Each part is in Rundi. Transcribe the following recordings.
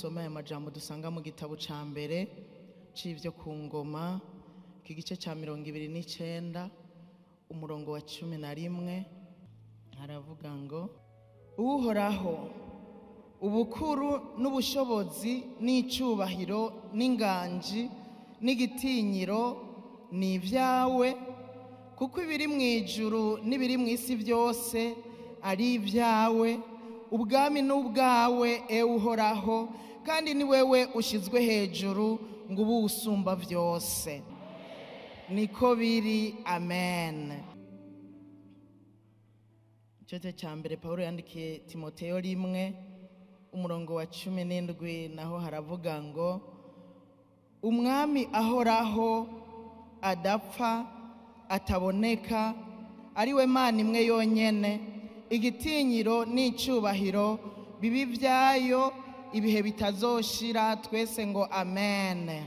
dusome aya majambo dusanga mu gitabo ca mbere c'ivyo ku ngoma kigice ca 29 umurongo wa 11 haravuga ngo Uhoraho ubukuru n'ubushobozi n'icubahiro n'inganji n'igitinyiro ni ibyawe kuko ibiri mu ijuru n'ibiri mu isi byose ari ibyawe ubwami n'ubwawe Uhoraho kandi ni wewe ushizwe hejuru ngo ubu usumba byose niko biri amen. Igice cya mbere Pawulo yandikiye Timoteyo 1 umurongo wa 17 naho haravuga ngo umwami ahoraho adapfa ataboneka ari we Mana imwe yonyene igitinyiro n'icubahiro bibi byayo ibihe bitazoshira twese ngo amen.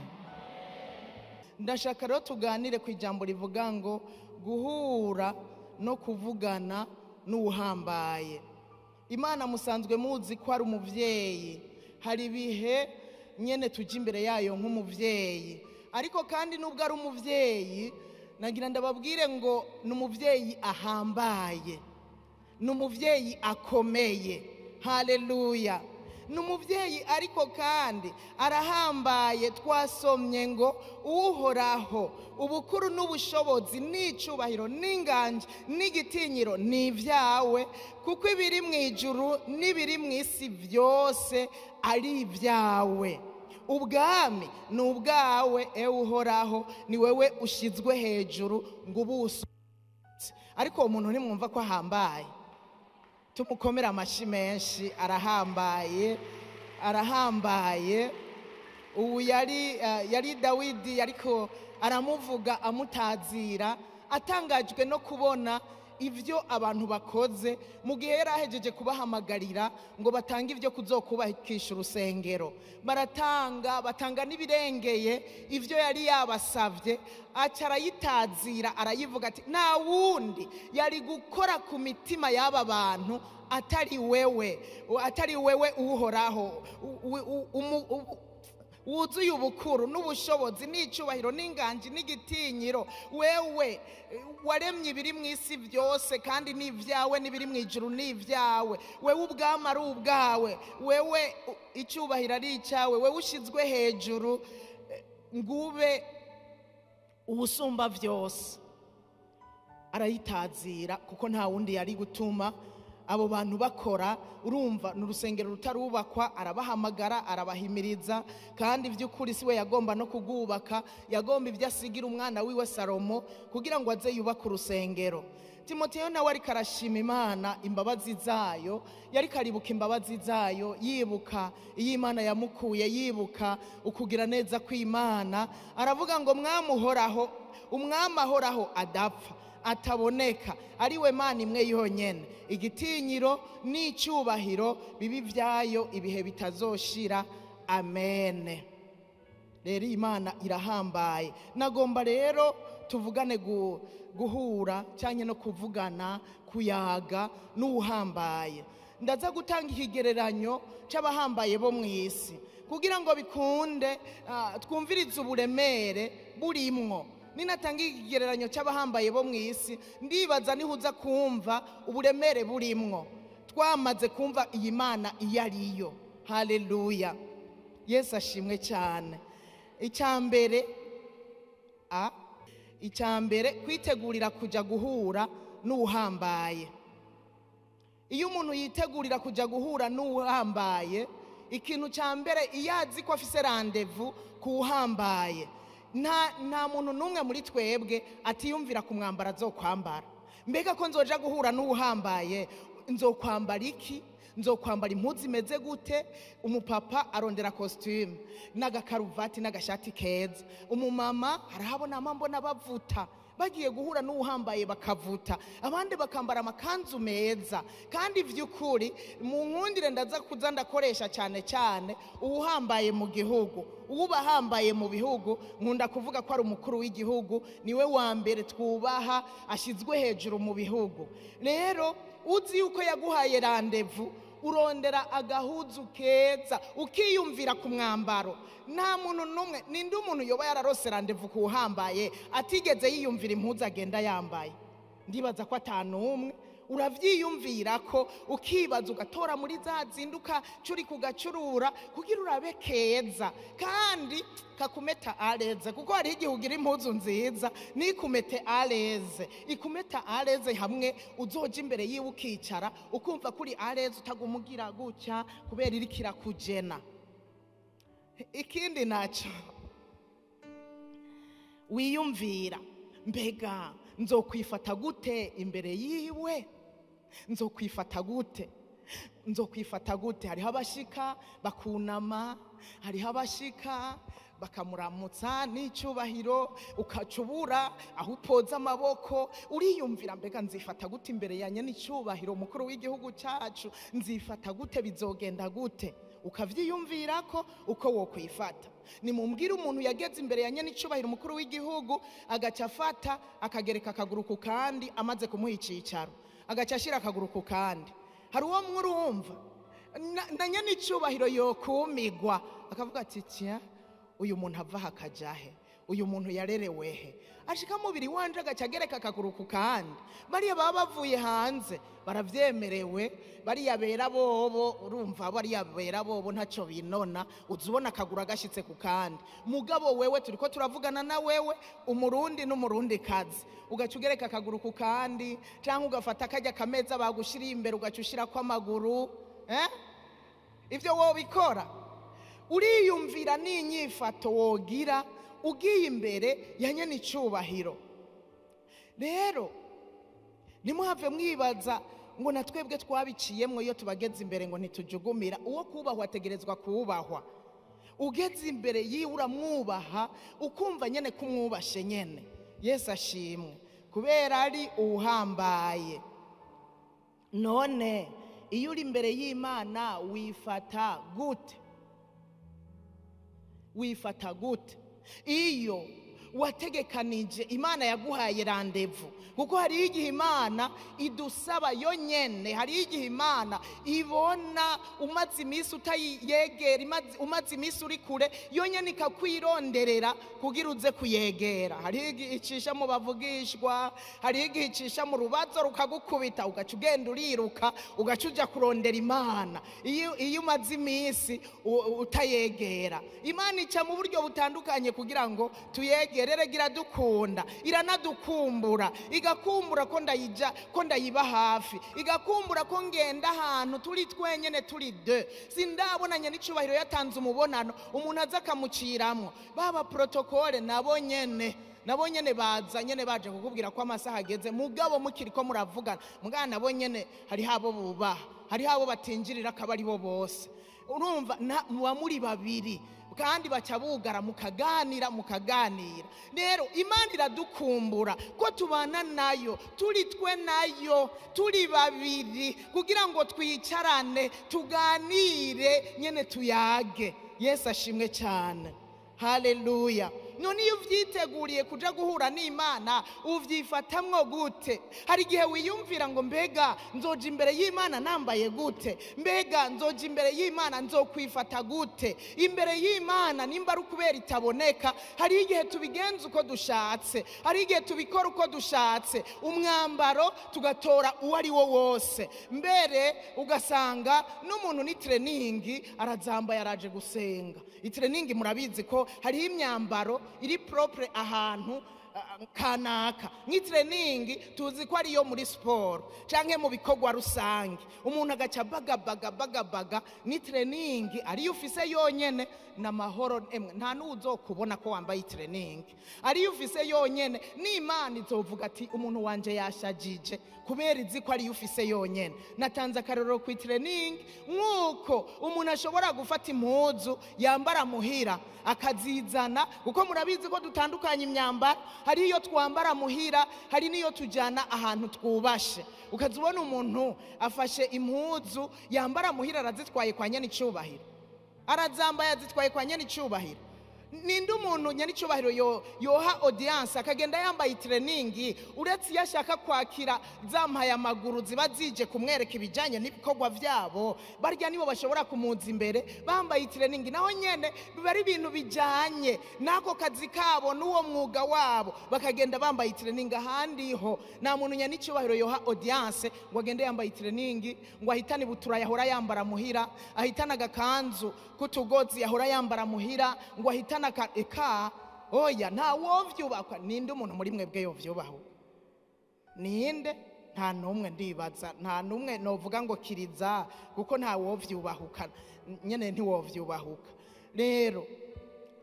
Ndashaka rero tuganire ku ijambo rivuga ngo guhura no kuvugana n'uhambaye. Imana musanzwe muzi ko ari umuvyeyi, hari ibihe nyene tujya imbere yayo nk'umuvyeyi, ariko kandi nubwo ari umuvyeyi nagira ndababwire ngo ni umuvyeyi ahambaye, ni umuvyeyi akomeye. Haleluya, ni umuvyeyi ariko kandi arahambaye. Twasomye ngo Uhoraho ubukuru n'ubushobozi n'icubahiro n'inganji n'igitinyiro ni ibyawe kuko ibiri mu ijuru n'ibiri mu isi byose ari ibyawe. Ubwami ni ubwawe Uhoraho, ni wewe ushizwe hejuru ngo ubuso. Ariko uwo muntu ntimwumva ko ahambaye? Tumukomera amashi menshi. Arahambaye, arahambaye. Ubu yari Dawidi ariko aramuvuga amutazira, atangajwe no kubona ivyo abantu bakoze mu gihe yarahejeje kubahamagarira ngo batange ivyo kuzokubakisha urusengero. Batanga n'ibirengeye ivyo yari yabasavye, aca arayitazira arayivuga ati nta wundi yari gukora ku mitima y'aba bantu atari wewe Uhoraho wuzuye ubukuru n'ubushobozi n'icubahiro n'inganji n'igitinyiro. Wewe waremye ibiri mu isi byose kandi ni ibyawe, n'ibiri mu ijuru ni ibyawe. Wewe ubwami ari ubwawe, wewe icubahiro ari icyawe, wewe ushizwe hejuru ngube ubusumba byose. Arayitazira kuko nta wundi yari gutuma abo bantu bakora. Urumva n'urusengero rutarubakwa, arabahamagara arabahimiriza, kandi by'ukuri siwe yagomba no kugubaka, yagomba ibyo asigira umwana wiwe Salomo kugira ngo aze yubake urusengero. Timoteyo nawe ariko arashima Imana imbabazi zayo, yari karibuka imbabazi zayo, yibuka iyo Imana yamukuye, yibuka ukugira neza kw'Imana. Aravuga ngo umwami ahoraho adapfa ataboneka ari we Mana imwe yonyene igitinyiro n'icubahiro bibi byayo ibihe bitazoshira amen. Rero Imana irahambaye. Nagomba rero tuvugane guhura cyane no kuvugana kuyaga n'uhambaye. Ndaza gutanga ikigereranyo c'abahambaye bo mu isi kugira ngo bikunde twumvirize uburemere burimwo. Ninatanga ikigereranyo c'abahambaye bo mu isi, ndibaza nihuza kumva uburemere burimwo. Twamaze kumva iyi Mana iyo ariyo. Haleluya, Yesu ashimwe cyane. Icyambere kwitegurira kuja guhura n'uhambaye. Iyo umuntu yitegurira kuja guhura n'uhambaye, ikintu cyambere iyazi ko afise rendezvous kuhambaye, nta muntu numwe muri twebwe atiyumvira ku mwambaro azokwambara. Mbega ko nzoja guhura n'uhambaye, nzokwambara iki? Nzokwambara impuzu imeze gute? Umupapa arondera costume n'agakaruvati n'agashati keza. Umumama arahabona mbona bavuta, bagiye guhura n'uhambaye bakavuta, abandi bakambara amakanzu meza. Kandi vy'ukuri mu nkundire ndaza kuza ndakoresha cyane uhambaye mu gihugu. Ubahambaye mu bihugu nkunda kuvuga ko ari umukuru w'igihugu, niwe wa mbere twubaha, ashizwe hejuru mu bihugu. Rero uzi yuko yaguhaye rendezvous urondera agahuzu keza ukiyumvira ku mwambaro. Nta muntu numwe, ninde umuntu yoba yararose randevu kuhambaye atigeze yiyumvira impuzu agenda yambaye? Ndibaza ko atanumwe. Uravyiyumvira ko ukibaza ugatora muri za zinduka curi kugacurura kugira urabe keza kandi kakumeta aleze, kuko hari igihe ugira impuzu nziza nikumete aleze, ikumeta aleze hamwe uzoja imbere yiwe ukicara ukumva kuri aleze utagumugira gutya kubera iri kirakujena. Ikindi naco wiyumvira, mbega nzokwifata gute imbere yiwe? Nzokwifata gute? Nzokwifata gute? Hariho abashika bakunama, hariho abashika bakamuramutsa n'icubahiro, ukacubura aho upoza amaboko. Uriyumvira, mbega nzifata gute imbere ya nyenicubahiro mukuru w'igihugu cyacu? Nzifata gute? Bizogenda gute? Ukavyiyumvira ko uko wokwifata. Nimumbwire umuntu yageze imbere ya nyenicubahiro mukuru w'igihugu agaca afata akagereka akaguru ku kandi, amaze kumuha icicaro agaca ashira akaguru ku kandi. Hari uwo mwurumva na nyenicubahiro yokumigwa akavuga ati tya, uyu muntu ava hakajahe, uyu muntu yarerewe he? Ashika mubiri wanje agaca agereka akaguru ku kandi. Bariya baba bavuye hanze baravyemerewe, bariya bera bobo, urumva bariya bera bobo ntaco binona, uzubona akaguru agashitse ku kandi. Mugabo wewe turiko turavugana na wewe umurundi n'umurundi kazi, ugaca ugereka akaguru ku kandi, canke ugafata akajya kameza bagushiriye imbere ugaca ushirako amaguru. Ivyo wobikora? Uriyumvira n'inyifato wogira ugiye imbere ya nyenicubahiro. Rero nimuhave mwibaza ngo natwebwe twabiciyemwo iyo tubageze imbere ngo ntitujugumira. Uwo kubahwa ategerezwa kubahwa. Ugeze imbere yiwe uramwubaha, ukumva nyene kumwubashe nyene. Yesu ashimwe, kubera ari uhambaye. None iyo uri imbere y'Imana wifata gute? Wifata gute iyo wategekanije Imana yaguhaye randevu? Kuko hari igihe Imana idusaba yo nyene, hari igihe Imana ibona umaze imisi utayegera, umaze imisi uri kure, yo nyene ikakwironderera kugira uze kuyegera. Hari igihe icisha mu bavugishwa, hari igihe icisha mu rubazo rukagukubita ugaca ugenda uriruka ugaca uja kurondera Imana. Iyo umaze imisi utayegera, Imana ica mu buryo butandukanye kugira ngo tuyegere. Gira dukunda, iranadukumbura, igakumbura ko ndayija, ko ndayiba hafi, igakumbura ko ngenda ahantu turi twenyene turi de. Sindabona nyenicubahiro yatanze umubonano umuntu aza akamuciramwo. Baba protokole nabo nyene baza nyene baje kukubwira ko amasaha ageze, mugabo mukiriko muravugana mugana nabo nyene hari habo bubaha, hari habo batinjirira akabari bo bose. Urumva muba muri babiri kandi baca bugara mukaganira. Rero Imana iradukumbura ko tubana nayo, turi twe nayo, turi babiri, kugira ngo twicarane tuganire nyene tuyage. Yesu ashimwe cyane, haleluya. None iyo uvyiteguriye kuja guhura n'Imana uvyifatamwo gute? Hari igihe wiyumvira ngo mbega nzoja imbere y'Imana nambaye gute? Mbega nzoja imbere y'Imana nzokwifata gute? Imbere y'Imana nimba ari kubera itaboneka, hari igihe tubigenza uko dushatse, hari igihe tubikora uko dushatse, umwambaro tugatora uwo ari wo wose. Mbere ugasanga n'umuntu ni training arazambaye araje gusenga. Training murabizi ko hari imyambaro iri propre ahantu kanaka. Training tuzi ko ari yo muri sport canke mu bikorwa rusange, umuntu agaca baga ni training ari ufise yonyene na mahoro emwe nta n'uzokubona ko wambaye training. Ari ufise yonyene n'Imana izovuga ati umuntu wanje yashajije kubera izi ko ari ufise yonyene. Natanze akarorero ku training nkuko umuntu ashobora gufata impuzu yambara muhira akazizana, kuko murabizi ko dutandukanye imyambaro. Hari iyo twambara muhira, hari niyo tujana ahantu twubashe. Ukazubona umuntu afashe impuzu yambara muhira arazitwaye kwa nyenicubahiro, arazambaye azitwaye kwa nyenicubahiro. ninde umuntu nyaricubahiro yoha audience akagenda yambaye training uretse yashaka kwakira zampaye amaguru ziba zije kumwereka ibijanye n'ibikorwa byabo barya nibo bashobora kumuza imbere bambaye training naho nyene biba ari ibintu bijanye nako kazi kabo n'uwo mwuga wabo bakagenda bambaye training ahandi ho nta muntu nyaricubahiro yoha audience ngo agende yambaye training ngo ahitane butura yahora yambara muhira ahitana agakanzu kutugozi yahora yambara muhira ngo ahitana eka oya nta wovyubakwa ninde umuntu muri mwebwe yovyubaho ninde nta numwe ndibaza nta numwe novuga ngo kiriza kuko nta wovyubahuka nyene ntiwovyubahuka rero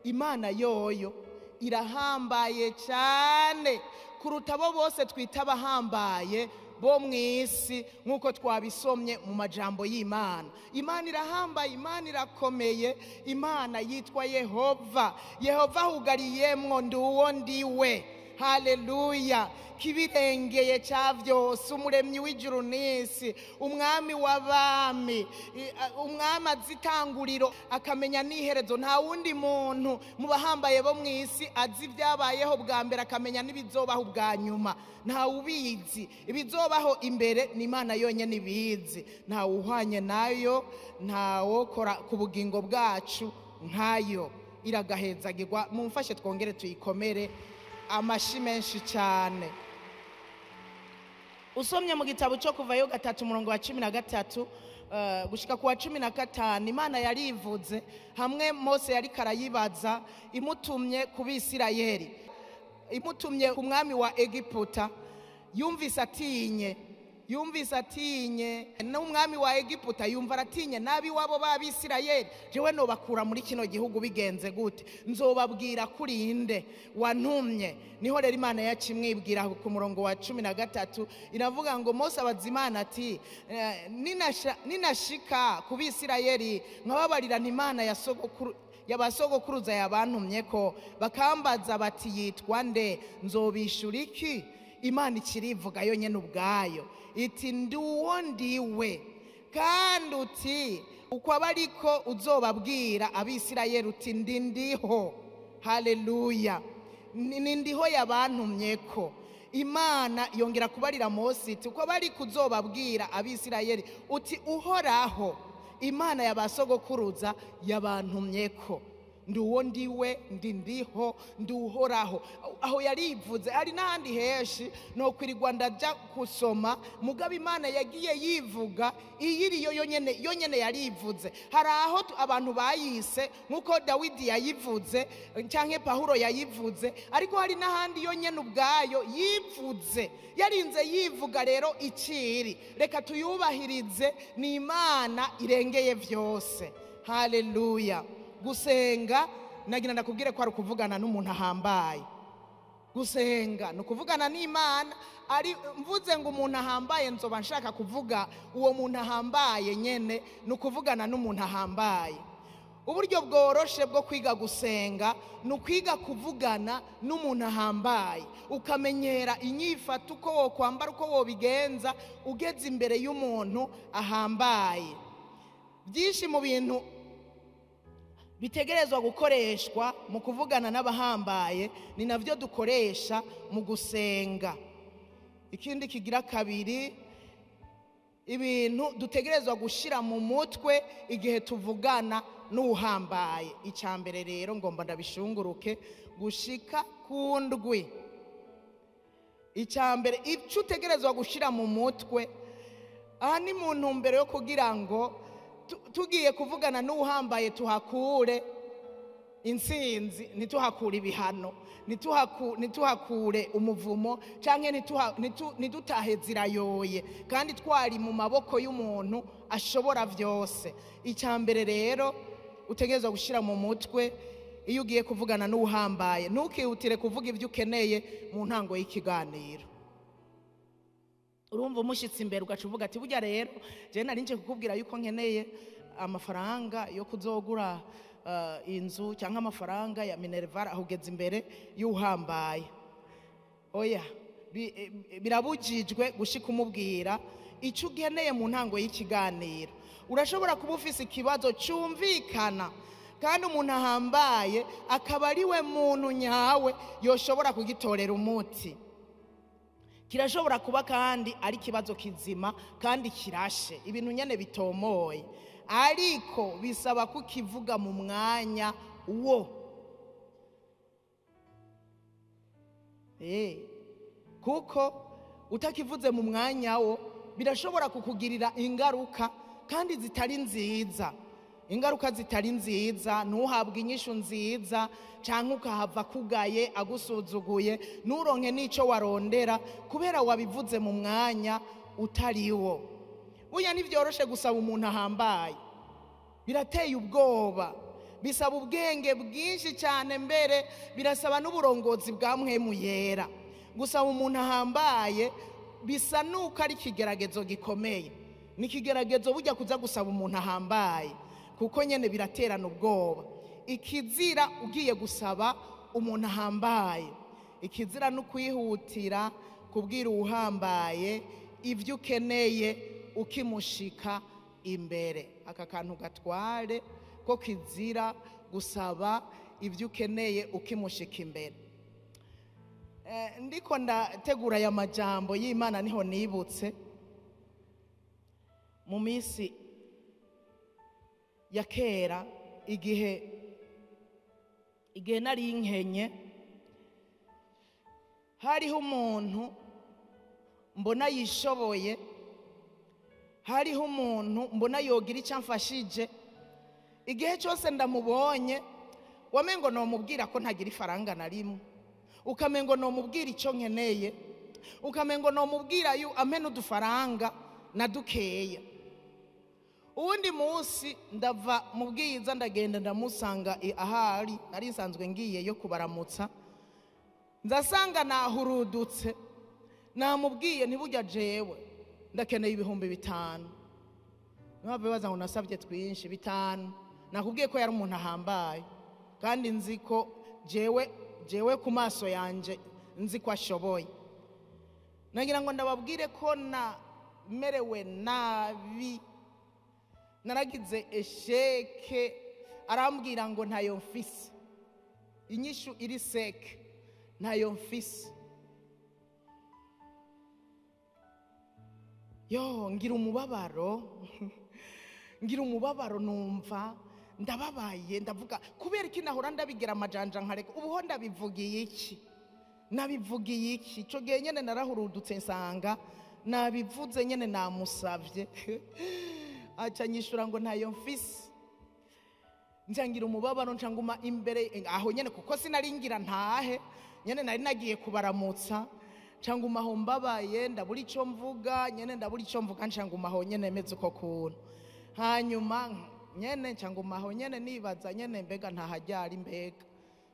Imana yoyo irahambaye cyane kuruta abo bose twita abahambaye bo mwisi nkuko twabisomye mu majambo y'Imana. Imana irahambaye, Imana irakomeye, Imana yitwa Yehova. Yehova hugariyemwo nduwo ndiwe. Haleluya. Kibirengeye cya byose, umuremyi w'ijuru n'isi, umwami w'abami, umwami azitanguriro akamenya n'iherezo. Nta wundi muntu mu bahambaye bo mu isi azi ibyabayeho bwa mbere akamenya n'ibizobaho bwa nyuma. Nta ubizi ibizobaho imbere, ni Imana yonyine ibizi. Nta uhwanye nayo, nta wokora ku bugingo bwacu nkayo. Iragahezagirwa. Mumfashe twongere tuyikomere amashi menshi cyane. Usomye mu gitabo cyo kuvayo 3:13 gushika ku 15, Imana yarivuze hamwe Mose yari karayibaza imutumye ku Bisirayeli, imutumye ku mwami wa Egiputa. Yumvise atinye n'umwami wa Egiputa yumva aratinye nabi wabo b'Abisirayeli. Jewe no bakura muri kino gihugu bigenze gute? Nzobabwira kuri inde wantumye. Niho rero Imana yacimwibwira ku murongo wa 13 iravuga ngo Mose abazimana ati ninashika ku Bisirayeli nkababarirana Imana ya sogokuru yabasogokuruza yabantumye ko bakambaza bati yitwa nde, nzobishura iki? Imana ikirivuga yonyene ubwayo iti nduwo ndiwe, kandi uti uko abariko uzobabwira Abisirayeli uti ndindiho. Haleluya. Nindiho yabantumye ko. Imana yongera kubarira Mose iti uko abariko uzobabwira Abisirayeli uti uhoraho Imana yabasogokuruza yabantumye ko. Nduwo ndiwe, ndindiho, nduhoraho. Aho yarivuze ari n'ahandi heshi no kwirirwa ndaja kusoma, mugabo Imana yagiye yivuga iyiriyo yonyene yarivuze. Hari aho abantu bayise nkuko Dawidi yayivuze canke Pawulo yayivuze, ariko hari n'ahandi yonyene ubwayo yivuze. Yarinze yivuga rero iciri. Reka tuyubahirize, ni Imana irengeye byose. Haleluya. Gusenga nagira ndakubwire ko ari ukuvugana n'umuntu ahambaye. Gusenga no kuvugana n'Imana. Ari mvuze ngo umuntu ahambaye nzoba nshaka kuvuga uwo muntu ahambaye nyene, no kuvugana n'umuntu ahambaye. Uburyo bworoshe bwo kwiga gusenga no kwiga kuvugana n'umuntu ahambaye, ukamenyera inyifato uko wo kwambara, uko wo bigenza ugeze imbere y'umuntu ahambaye. Byinshi mu bintu bitegerezwa gukoreshwa mu kuvugana n'abahambaye ni navyo dukoresha mu gusenga. Ikindi kigira kabiri, ibintu dutegerezwa gushira mu mutwe igihe tuvugana n'uhambaye. Icambere rero ngomba ndabishunguruke gushika ku ndwi. Icambere ico utegerezwa gushira mu mutwe, aha ni mu ntumbero yo kugira ngo tugiye kuvugana n'uhambaye tuhakure intsinzi, ntituhakure ibihano, ntituhakure umuvumo, canke ntidutahe zirayoye, kandi twari mu maboko y'umuntu ashobora byose. Icambere rero utegerezwa gushira mu mutwe iyo ugiye kuvugana n'uhambaye, ntukihutire kuvuga ibyo ukeneye mu ntango y'ikiganiro. Urumva umushitsi imbere ugaca uvuga ati burya rero je nari nje kukubwira yuko nkeneye amafaranga yo kuzogura inzu cyangwa amafaranga ya Minerval. Ahugeze imbere y'uhambaye. Oya, birabujijwe gushika umubwira icyo ugeneye mu ntango y'ikiganiro. Urashobora kuba ufise ikibazo cyumvikana kandi umuntu ahambaye akaba ari we muntu nyawe yoshobora kugitorera umuti. Kirashobora kuba kandi ari ikibazo kizima kandi kirashe, ibintu nyene bitomoye, ariko bisaba kukivuga mu mwanya wo. Kuko utakivuze mu mwanya wo birashobora kukugirira ingaruka kandi zitari nziza. Ingaruka zitari nziza, ntuhabwe inyishu nziza, cyangwa ukahava kugaye agusuzuguye, nturonke n'ico warondera kubera wabivuze mu mwanya utariwo. Buya ntivyoroshe gusaba umuntu ahambaye, birateye ubwoba, bisaba ubwenge bwinshi cyane, mbere birasaba n'uburongozi bwa mpwemu yera. Gusaba umuntu ahambaye bisa nuko ari ikigeragezo gikomeye. Ni ikigeragezo burya kuza gusaba umuntu ahambaye, kuko nyene biraterana ubwoba. Ikizira ugiye gusaba umuntu ahambaye, ikizira no kwihutira kubwira uhambaye ivyo ukeneye ukimushika imbere. Aka kantu gatware ko kizira gusaba ivyo ukeneye ukimushika imbere. Ndiko ndategura aya majambo y'Imana niho nibutse mu misi ya kera, igihe nari inkenye, hariho umuntu mbona yishoboye, hariho umuntu mbona yogira icyo amfashije. Igihe cyose ndamubonye wamengo nomubwira ko ntagira ifaranga na rimwe, ukamengo nomubwira icyo nkeneye, ukamengo nomubwira ampe n'udufaranga na dukeya. Uwundi munsi ndava mu Bwiza ndagenda ndamusanga ahari nari nsanzwe ngiye yo kubaramutsa, ndasanga nahurudutse. Namubwiye ntiburya jewe ndakeneye 5,000. Nabave baza ngo nasabye twinshi 5. Nakubwiye ko yari umuntu ahambaye kandi nzi ko jewe ku maso yanje nzi ko ashoboye. Nagira ngo ndababwire ko merewe nabi, naragize esheke. Arambwira ngo ntayo mfise, inyishu iri seke, ntayo mfise. Ngira umubabaro numva ndababaye, ndavuga kubera iki nahora ndabigira amajanja nkareka, ubuho ndabivugiye iki, nabivugiye iki? Ico gihe nyene narahurudutse nsanga nabivuze nyene namusavye. Aca nyishura ngo ntayo mfise. Njangira umubabaro ncanguma imbere aho nyene, kuko sinaringira ntahe nyene, nari nagiye kubaramutsa. Ncanguma aho mbabaye, ndabura ico mvuga nyene, ncanguma aho nyene meze uko kuntu. Hanyuma nyene ncanguma aho nyene nibaza nyene mbega ntahajyari mbega.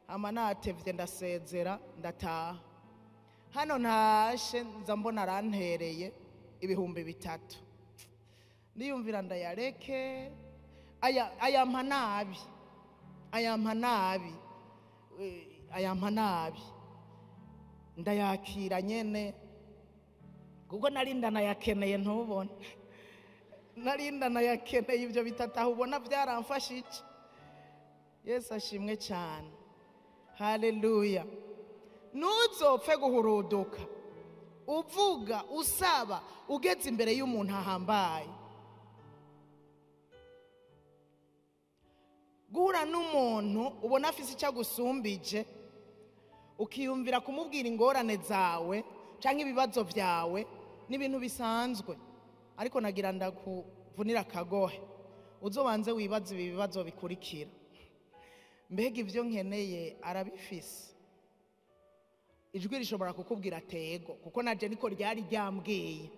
Hama natevye ndasezera ndataha. Hano ntashe nza mbona arantereye 3,000. Ndiyumvira ndayareke, ayampa nabi, ndayakira nyene, kuko narinda nayakeneye ntubone, narinda nayakeneye ibyo 3 ubona byaramfashije. Yesu ashimwe cyane, haleluya. Ntuzopfe guhuruduka uvuga usaba ugeze imbere y'umuntu ahambaye. Guhura n'umuntu ubona afise icyo agusumbije, ukiyumvira kumubwira ingorane zawe canke ibibazo byawe, n'ibintu bisanzwe. Ariko nagira ndakuvunira akagohe, uzobanze wibaza ibi bibazo bikurikira: mbega ivyo nkeneye arabifise? Ijwi rishobora kukubwira tego, kuko naje niko ryari ryambwiye.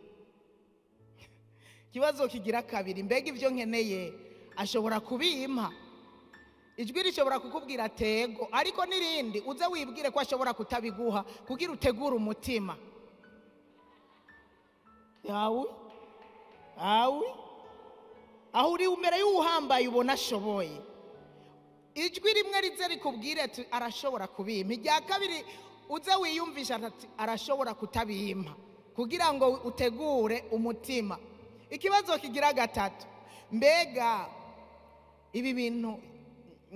Kibazo kigira kabiri: mbega ivyo nkeneye ashobora kubimpa? Ijwi rishobora kukubwira tego, ariko nirindi uze wibwire ko ashobora kutabiguha kugira utegura umutima yawe. Aho uri umere y'uhambaye ubona ashoboye. Ijwi rimwe rize rikubwire ati arashobora kubimpa. Irya kabiri uze wiyumvisha ati arashobora kutabimpa kugira ngo utegure umutima. Ikibazo kigira gatatu: mbega ibi bintu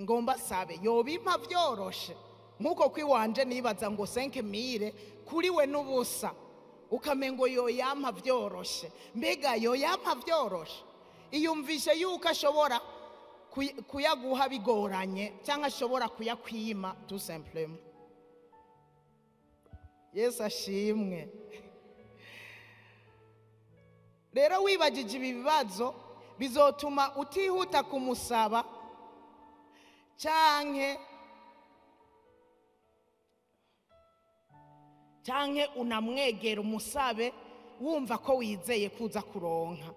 ngomba sabe yobimpa vyoroshe nkuko kwiwanje nibaza ngo 5,000 kuri we n'ubusa ukamengo yo yampa vyoroshe mbega yo yampa vyoroshe iyumvishe yuko ashobora kuyaguha bigoranye cyangwa ashobora kuyakwima tout simplement. Yesu ashimwe. Rero wibagije ibi bibazo bizotuma utihuta kumusaba canke unamwegera umusabe wumva ko wizeye kuza kuronka.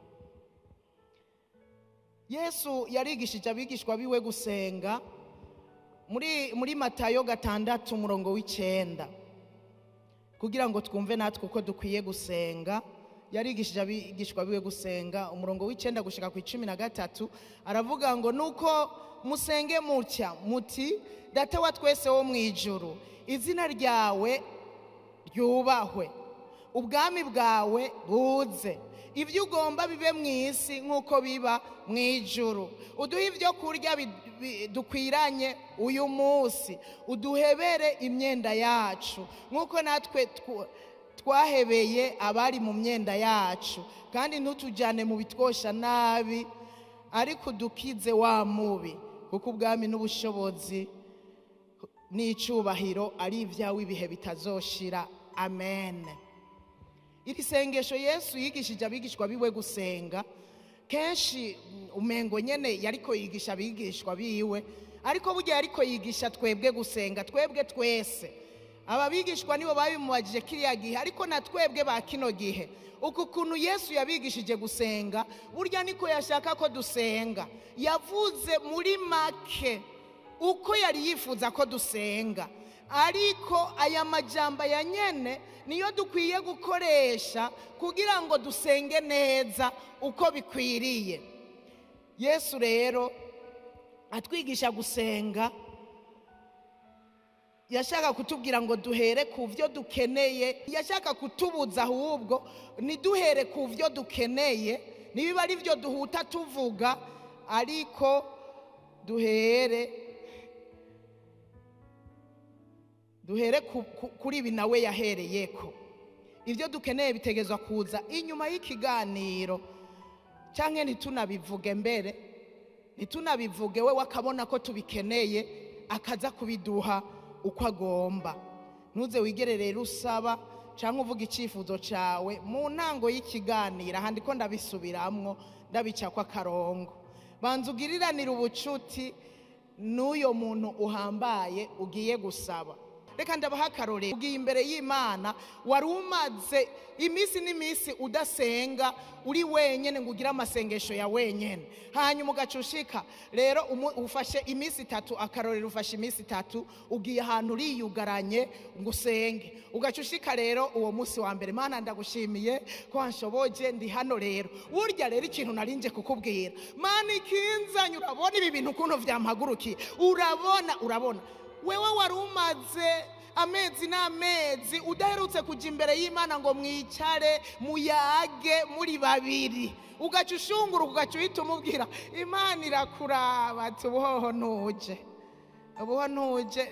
Yesu yarigishije abigishwa biwe gusenga muri Matayo 6:9 kugira ngo twumve natwe uko dukwiye gusenga. Yarigishije abigishwa biwe gusenga 9 gushika ku 13 aravuga ngo nuko musenge mutya muti data wa twese wo mwijuru izina ryawe ryubahwe ubwami bwawe buze ibyo ugomba bibe mwisi nkuko biba mwijuru uduhe ibyo kurya dukwiranye uyu munsi uduhebere imyenda yacu nkuko natwe twahebeye abari mu myenda yacu kandi ntutujane mu bitwosha nabi ariko dukize wa mubi kuko ubwami n'ubushobozi n'icubahiro ari ibyawe ibihe bitazoshira. Amen. Iri sengesho Yesu yigishije abigishwa biwe gusenga kenshi umengo nyene yariko yigisha abigishwa biwe ariko burya yariko yigisha twebwe gusenga twebwe twese. Aba bigishwa nibo babimubajije kiriya gihe ariko na twebwe ba kino gihe uku kuntu Yesu yabigishije gusenga burya niko yashaka ko dusenga. Yavuze muri make uko yari yifuza ko dusenga ariko aya majambo ya nyene niyo dukwiye gukoresha kugira ngo dusenge neza uko bikwiriye. Yesu rero atwigisha gusenga yashaka kutubwira ngo duhere ku byo dukeneye, yashaka kutubuza ahubwo niduhere ku byo dukeneye nibiba ari byo duhuta tuvuga ariko duhere kuri ibi nawe yahereyeko. Ibyo dukeneye bitegezwa kuza inyuma y'ikiganiro cyangwa ntitunabivuge mbere ntitunabivuge we wakabona ko tubikeneye akaza kubiduha uko agomba. Ntuze wigere rero usaba cyangwa uvuga icyifuzo cyawe mu ntango y'ikiganiro ahandi ko ndabisubiramwo ndabica kwa karongo. Banza ugiriranira ubucuti n'uyo muntu uhambaye ugiye gusaba. Reka ndabaha akarorero. Ugiye imbere y'Imana wari umaze iminsi n'iminsi udasenga uri wenyene ngo ugire amasengesho ya wenyene hanyuma ugacushika rero ufashe iminsi 3 akarorero ufashe iminsi 3 ugiye ahantu uriyugaranye ngo usenge ugacushika rero uwo munsi wa mbere Mana ndagushimiye ko wanshoboje ndi hano rero burya rero ikintu narinje kukubwira Mana ikinzanye urabona ibi bintu kuno vyampagurukiye urabona wewe wari umaze amezi n'amezi udaherutse kujya imbere y'Imana ngo mwicare muyage muri babiri ugacushungura ugacuhita umubwira Imana irakuraba ati ubuhoho ntuje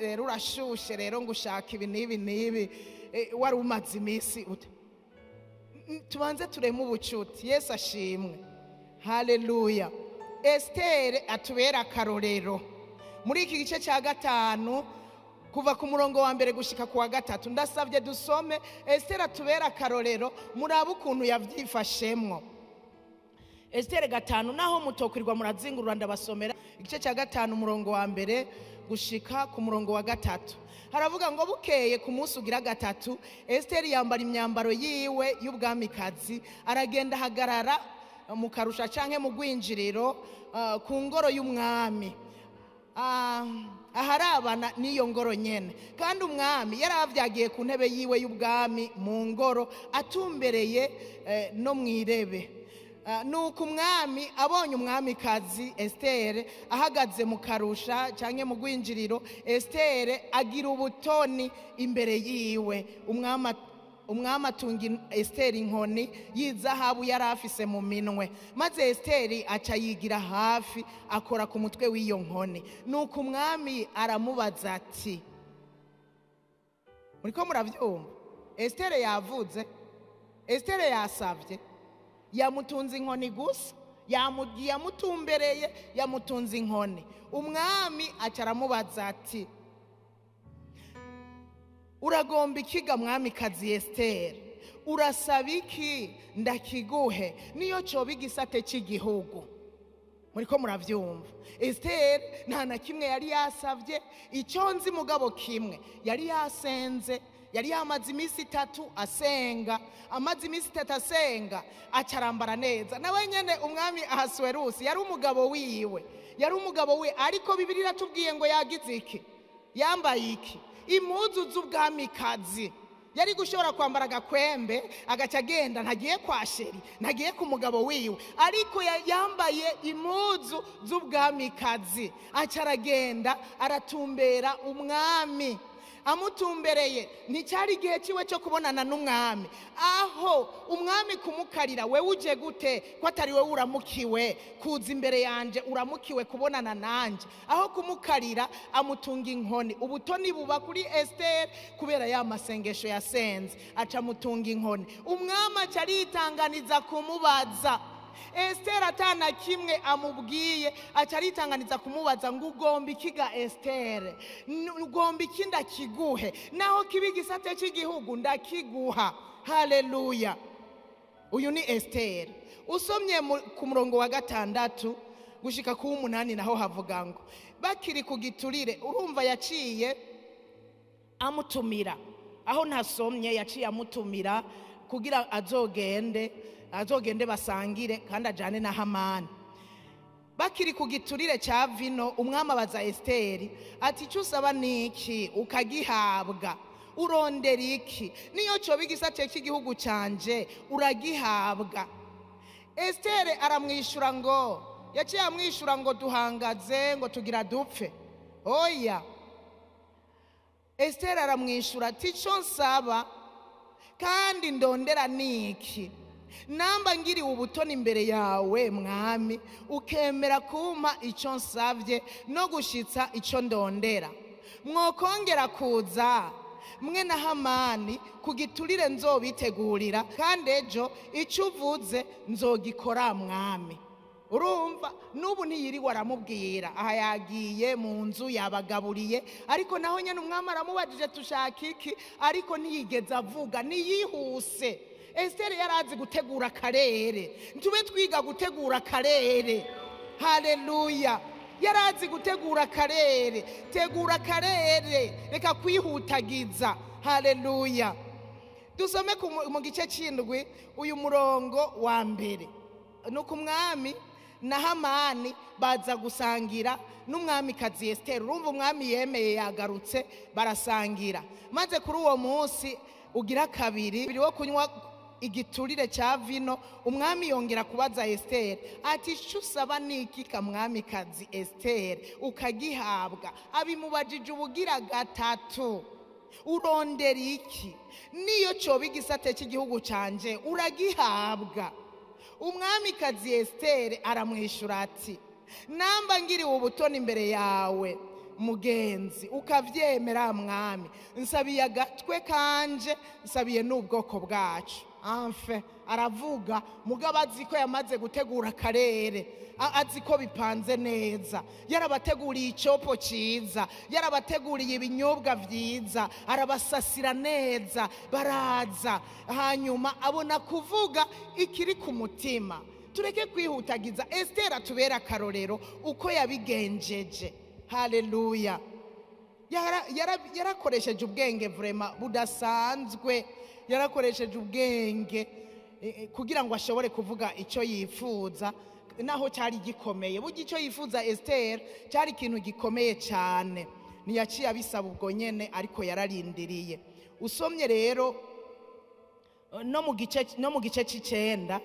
rero urashushe rero ngo ushaka ibi n'ibi wari umaze iminsi tubanze tureme ubucuti. Yesu ashimwe. Haleluya. Esther atubera akarorero muri iki gice cya 5 kuva ku murongo wa mbere gushika ku wa 3 ndasabye dusome Esther atubera akarorero murabe ukuntu yavyifashemwo. Esther 5 naho mutokwirwa murazingurura ndabasomera igice cya 5 umurongo wa mbere gushika ku murongo wa 3. Haravuga ngo bukeye ku munsi ugira 3 Esther yambara imyambaro yiwe y'ubwamikazi aragenda hagarara mu karusha canke mu gwinjiriro ku ngoro y'umwami aharabana n'iyo ngoro nyene kandi umwami yaravyagiye ku ntebe yiwe y'ubwami mu ngoro atumbereye no mwirebe. Nuko umwami abonye umwamikazi Esther ahagaze mu karusha canke mu gwinjiriro Esther agira ubutoni imbere yiwe umwami atunga Esiteri inkoni y'izahabu yari afise mu minwe, maze Esiteri aca yigira hafi akora ku mutwe w'iyo nkoni. Nuko umwami aramubaza ati, muriko muravyumva? Esiteri yavuze, Esiteri yasavye, yamutunze inkoni gusa, yamutumbereye, yamutunze inkoni. Umwami aca aramubaza ati, uragomba ikiga mwamikazi Esiteri? Urasaba iki ndakiguhe, niyo coba igisate cy'igihugu? Muriko muravyumva? Esiteri nta na kimwe yari yasavye, icyo nzi mugabo kimwe, yari yasenze, yari yamaze iminsi 3 asenga, amaze iminsi 3 asenga, acarambara neza. Nawe nyene umwami Ahasuwerusi yari umugabo wiwe, ariko Bibiliya iratubwiye ngo yagize iki? Yambaye iki? Impuzu z'ubwamikazi. Yari gushobora kwambara agakwembe agaca agenda, ntagiye kwa sheri, ntagiye ku mugabo wiwe, ariko yambaye impuzu z'ubwamikazi. Aca aragenda aratumbera umwami. Amutumbereye nticyari igihe ciwe cyo kubonana n'umwami, aho umwami kumukarira, we uje gute ko atari we uramukiwe kuza imbere yanje, uramukiwe kubonana nanje? Aho kumukarira amutunga inkoni. Ubutoni buba kuri Esiteri kubera ya masengesho yasenze, aca amutunga inkoni. Umwami aca aritanganiza kumubaza. Esiteri atana kimwe amubwiye, aca aritanganiza kumubaza ngo ugomba ikiga Esiteri? Ugomba iki ndakiguhe, naho kiba igisate cy'igihugu ndakiguha. Haleluya! Uyu ni Esiteri. Usomye ku murongo wa 6 gushika ku 8 naho havuga ngo bakiri ku giturire, urumva yaciye amutumira. Aho ntasomye yaciye amutumira kugira azogende basangire kandi ajane na Hamani. Bakiri ku giturire cya vino, umwami abaza Esiteri ati, icyo usaba niki ukagihabwa? Urondera iki? Niyo coba igisate cy'igihugu canje uragihabwa. Esiteri aramwishura ngo, yaciye amwishura ngo duhangaze ngo tugira dupfe. Oya, Esiteri aramwishura ati, icyo nsaba kandi ndondera niki? Namba ngiri ubutoni imbere yawe mwami, ukemera kumpa icyo nsavye no gushitsa icyo ndondera, mwokongera kuza mwe na Hamani ku giturire nzobitegurira, kandi ejo icyo uvuze nzogikora mwami. Urumva nubu ntiyiri waramubwira, aha yagiye mu nzu yabagaburiye, ariko naho nyene umwami aramubajije tushaka iki, ariko ntiyigeze avuga, niyihuse. Esiteri yarazi gutegura akarere, ntube twiga gutegura akarere. Haleluya! Yarazi gutegura akarere. Tegura akarere, reka kwihutagiza. Haleluya! Dusome mu gice cy'indwi uyu murongo wa mbere. Nuko umwami na Hamani baza gusangira n'umwamikazi Esiteri. Urumva umwami yemeye, yagarutse, barasangira. Maze kuri uwo munsi ugira kabiri wo kunywa igiturire cya vino, umwami yongera kubaza Esiteri ati, icyo usaba niki ka mwamikazi Esiteri ukagihabwa? Abimubajije ubugira 3. Urondera iki? Niyo coba igisate cy'igihugu canje uragihabwa. Umwamikazi Esiteri aramwishura ati, namba ngiri ubutoni imbere yawe mugenzi ukavyemera mwami, nsabiye agatwe kanje, nsabiye n'ubwoko bwacu. Anfe aravuga mugabo azi ko yamaze gutegura akarere, azi ko bipanze neza, yarabateguriye icopo ciza, yarabateguriye ibinyobwa vyiza, arabasasira neza, baraza. Hanyuma abona kuvuga ikiri ku mutima. Tureke kwihutagiza. Esiteri atubera akarorero uko yabigenjeje. Haleluya! Yarakoresheje ubwenge vrema budasanzwe, yarakoresheje ubwenge kugira ngo ashobore kuvuga icyo yifuza, naho cyari gikomeye. Burya icyo yifuza Esiteri cyari ikintu gikomeye cyane, ntiyaciye abisaba ubwo nyene, ariko yararindiriye. Usomye rero no mu gice c'9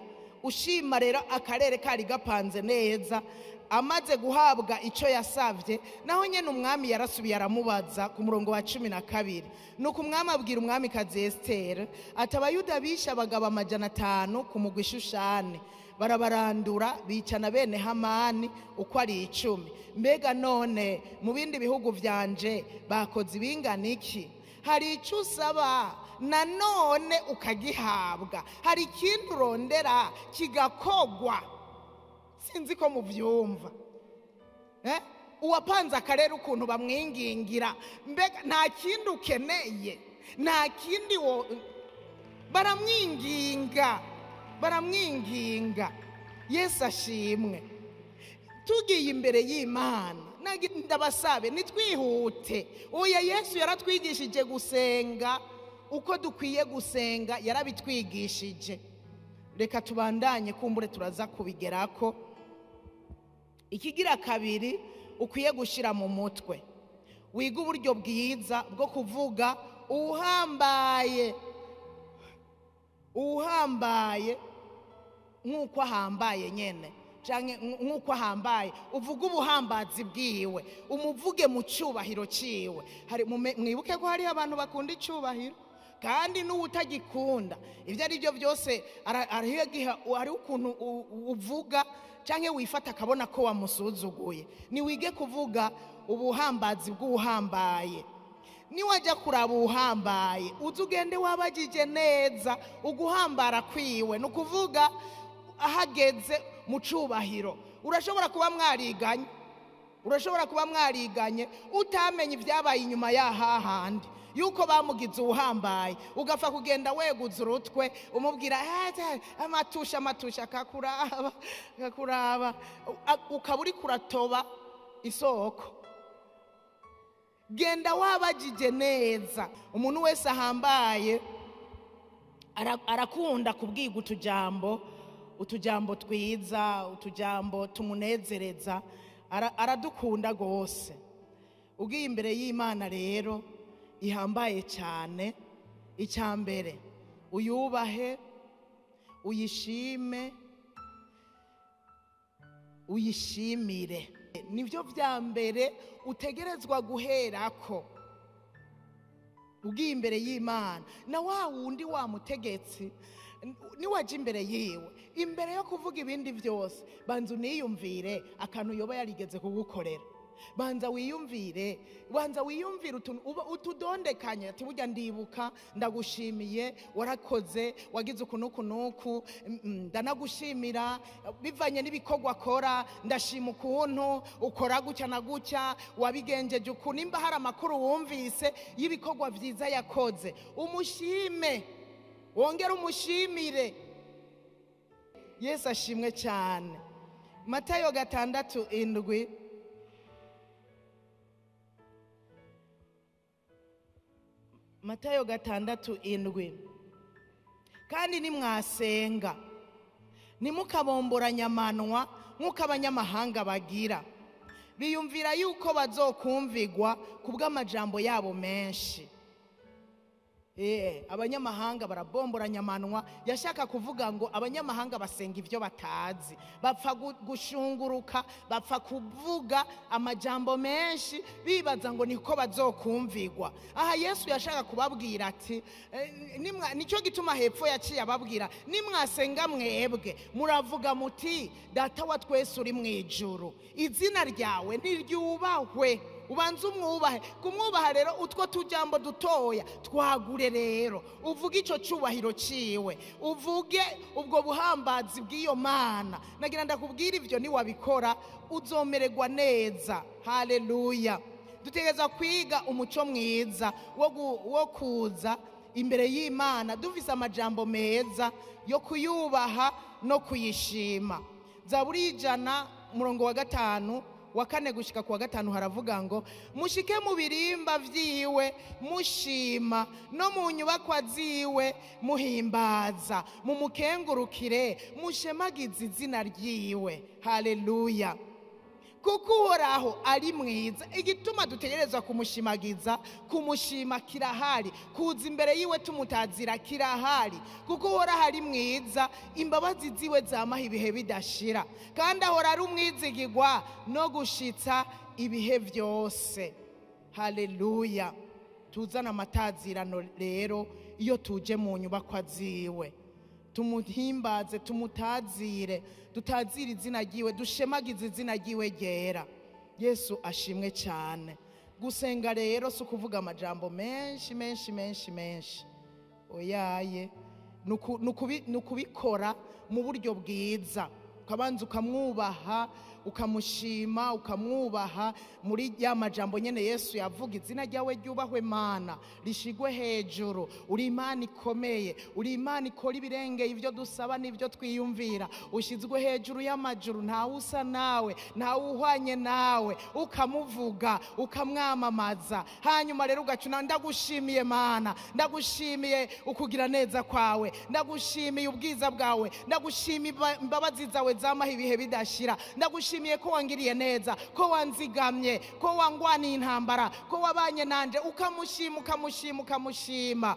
ushima rero akarere kari gapanze neza. Amaze guhabwa icyo yasabye, naho nyene umwami yarasubiye aramubaza ku murongo wa 12. Nuko umwami abwira umwamikazi Esiteri ati abayuda bishe abagabo 500 ku mugwi Shushani, barabarandura bicana bene Hamani uko ari 10. Mbega none mu bindi bihugu vyanje bakoze ibingana iki? Hari icyo usaba nanone ukagihabwa, hari ikindi urondera kigakogwa. Sinzi ko muvyumva. Uwapanze akarere ukuntu bamwingingira, mbega nta kindi ukeneye, nta kindi baramwinginga. Yesu ashimwe. Tugiye imbere y'Imana ndabasabe nitwihute. Oya, Yesu yaratwigishije gusenga uko dukwiye gusenga, yarabitwigishije. Reka tubandanye kumbure turaza kubigerako. Ikigira kabiri ukwiye gushira mu mutwe, wiga uburyo bwiza bwo kuvuga uhambaye nk'uko ahambaye nyene, canke nk'uko ahambaye uvuga ubuhambazi bwiwe, umuvuge mu cyubahiro ciwe. Mwibuke ko hari abantu bakunda icyubahiro, kandi n'utagikunda ibyo ari byo byose ari ukuntu uvuga canke wifata akabona ko wamusuzuguye. Niwige kuvuga ubuhambazi bw'uhambaye. Niwajya kuraba uhambaye uzugende wabagije neza uguhambara kwiwe, nukuvuga ahageze mu cubahiro. Urashobora kuba mwariganye utamenye ibyabaye inyuma y'ahahandi yuko bamugize uhambaye, ugafa kugenda weguza urutwe umubwira amatusha akakuraba ukaba uri kuratoba isoko. Genda wabagije neza. Umuntu wese ahambaye arakunda kubwiga utujambo twiza, utujambo tumunezereza, aradukunda gose. Ugiye imbere y'Imana rero ihambaye cyane, icyambere uyubahe, uyishime, uyishimire. Nivyo vya mbere utegerezwa guherako ugiye imbere y'Imana. Na wa wundi wa mutegetsi niwaje imbere yiwe, imbere yo kuvuga ibindi byose banza uniyumvire akantu yoba yarigeze kugukorera. Banza wiyumvire utudondekanye ati burya ndibuka, ndagushimiye, warakoze, wagize ukunuku, ndanagushimira bivanye n'ibikorwa akora, ndashima ukuntu ukora gutya na gutya, wabigenjeje uku. Nimba hari amakuru wumvise y'ibikorwa byiza yakoze, umushime, wongere umushimire. Yesu ashimwe cyane. Matayo 6:7. Matayo 6:7. Kandi nimwasenga nimukabomboranya amanwa nk'uko abanyamahanga bagira, biyumvira yuko bazokumvigwa kubw'amajambo yabo menshi. Abanyamahanga barabomboranya amanwa. Yashaka kuvuga ngo abanyamahanga basenga ibyo batazi, bapfa gushunguruka, bapfa kuvuga amajambo menshi bibaza ngo niko bazokumvigwa. Aha Yesu yashaka kubabwira ati nicyo gituma hepfo yaciye ababwira, nimwasenga mwebwe muravuga muti data wa twese uri mu ijuru, izina ryawe niryubahwe. Ubanza umwubahe. Kumwubaha rero utwo tujambo dutoya twagure rero, uvuge icyo cyubahiro ciwe, uvuge ubwo buhambazi bw'iyo Mana. Nagira ndakubwira ivyo niwabikora uzomererwa neza. Haleluya. Dutegereza kwiga umuco mwiza wo kuza imbere y'Imana dufise amajambo meza yo kuyubaha no kuyishima. Zaburi 100:5 wa 4 gushika ku wa 5 haravuga ngo mushike mu birimba vyiwe mushima, no mu nyubakwa ziwe muhimbaza, mumukengurukire mushemagize izina ryiwe. Haleluya. kuko uhoraho ari mwiza. Igituma dutegerezwa kumushimagiza, kumushima kirahari, kuza imbere yiwe tumutazira kirahari, kuko uhoraho ari mwiza, imbabazi ziwe zamaho ibihe bidashira, kandi ahora ari umwizigirwa no gushitsa ibihe byose. Haleluya. Tuzana amatazirano rero iyo tuje mu nyubakwa ziwe, tumuhimbaze, tumutazire, tutazire izina ryiwe, dushemagize izina ryiwe ryera. Yesu ashimwe cyane. Gusenga rero si ukuvuga amajambo menshi menshi menshi menshi, oyaye, ni ukubikora mu buryo bwiza, ukabanza ukamwubaha, ukamushima, ukamwubaha muri ya majambo nyene Yesu yavuga, izina ryawe ryubahwe Mana, rishigwe hejuru, uri Imana ikomeye, uri Imana ikora ibirengeye ibyo dusaba n'ibyo twiyumvira, ushizwe hejuru y'amajuru, ntawe usa nawe, ntawe uhwanye nawe, ukamuvuga, ukamwamamaza. Hanyuma rero ugacuna, ndagushimiye Mana, ndagushimiye ukugira neza kwawe, ndagushimiye ubwiza bwawe, ndagushimiye imbabazi zawe zamaho ibihe bidashira, ndagushimiye ko wangiriye neza, ko wanzigamye, ko wangwaniye intambara, ko wabanye nanje, ukamushima ukamushima ukamushima.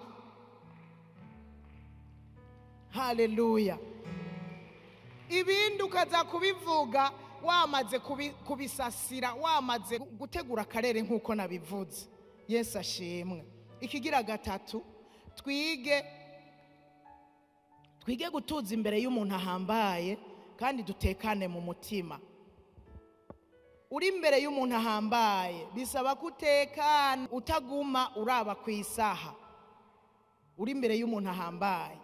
Haleluya. Ibindi ukaza kubivuga wamaze kubisasira, wamaze gutegura akarere nk'uko nabivuze. Yesu ashimwe. Ikigira gatatu, twige gutuza imbere y'umuntu ahambaye kandi dutekane mu mutima. Uri imbere y'umuntu ahambaye bisaba kutekana, utaguma uraba ku isaha. Uri imbere y'umuntu ahambaye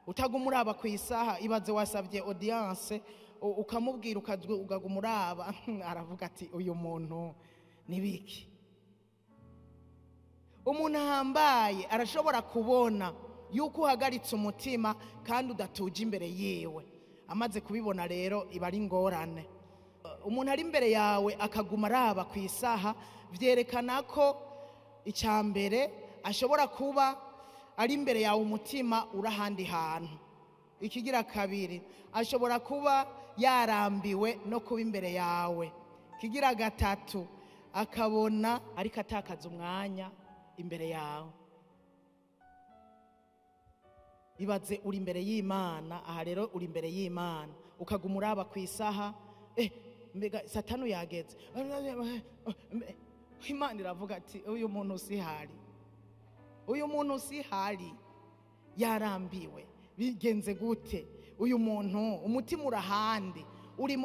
utaguma uraba ku isaha. Ibaze wasabye audience ukamubwira ukaguma uraba, aravuga ati uyu muntu nibiki. Umuntu ahambaye arashobora kubona yuko uhagaritse umutima kandi udatuje imbere yiwe. Amaze kubibona rero iba ari ingorane. Umuntu ari imbere yawe akaguma araba ku isaha, vyerekana ko icyambere ashobora kuba ari imbere yawe umutima urahandi hantu. Ikigira kabiri, ashobora kuba yarambiwe no kuba imbere yawe. Ikigira gatatu, akabona ariko atakaza umwanya imbere yawe. Ibaze uri imbere y'Imana, aha rero uri imbere y'Imana ukaguma uraba ku isaha, mbega Satani yageze, Imana iravuga ati uyu muntu usihari, uyu muntu usihari, yarambiwe, bigenze gute? Uyu muntu umutima urahandi,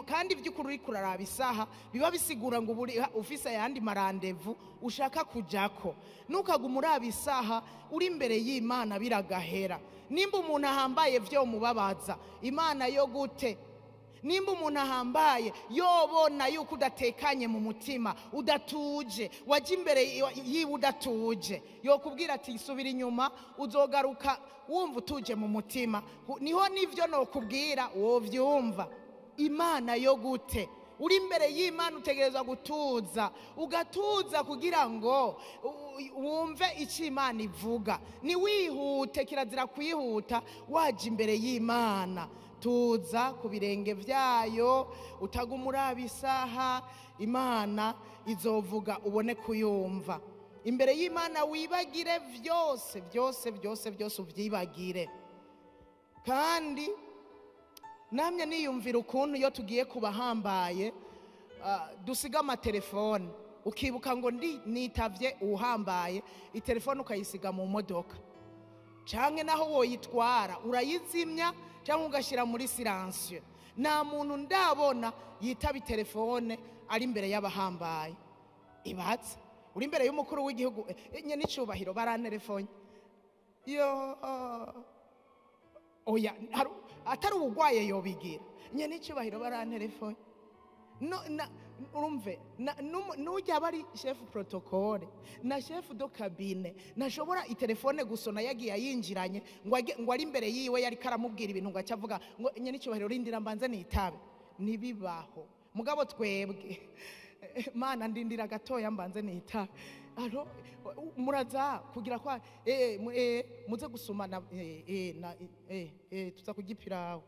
kandi by'ukuri uri kuraraba isaha, biba bisigura ngo ufise ayandi marandevu ushaka kujako. Nukaguma uraba isaha uri imbere y'Imana biragahera. Nimba umuntu ahambaye vyo mubabaza, Imana yo gute? Nimba umuntu ahambaye yobona yuko udatekanye mu mutima, udatuje, waje imbere yiwe udatuje, yokubwira ati subira inyuma, uzogaruka wumva utuje mu mutima. Niho nivyo nokubwira wovyumva. Imana yo gute? Uri imbere y'Imana utegerezwa gutuza, ugatuza kugira ngo wumve icyo Imana ivuga. Ni wihute, kirazira kwihuta waje imbere y'Imana. Tuza ku birenge vyayo, utaguma uraba isaha, Imana izovuga ubone kuyumva. Imbere y'Imana wibagire vyose byose byose byose, uvyibagire. Kandi namye niyumvira ukuntu iyo tugiye kubahambaye dusiga amatelefone, ukibuka ngo nitavye uhambaye, itelefone ukayisiga mu modoka, canke naho woyitwara urayizimya cyangwa ugashira muri silencieux. Nta muntu ndabona yitaba telefone ari imbere y'abahambaye. Ibatse uri imbere y'umukuru w'igihugu, nye n'icubahiro barantelefone, yo oya atari ubugwaye yobigira, nye n'icubahiro barantelefone. Urumve, nujya bari chef protocole na chef do cabine nashobora itelefone gusona yagiye yinjiranye ngo ari imbere yiwe yari karamubwira ibintu ngo acavuga ngo nye n'icubahiro rindira mbanze nitabe. Nibibaho mugabo twebwe, Mana ndindira gatoya mbanze nitabe. Aro muraza kugira kwa muze gusumana tuza kugipiraho.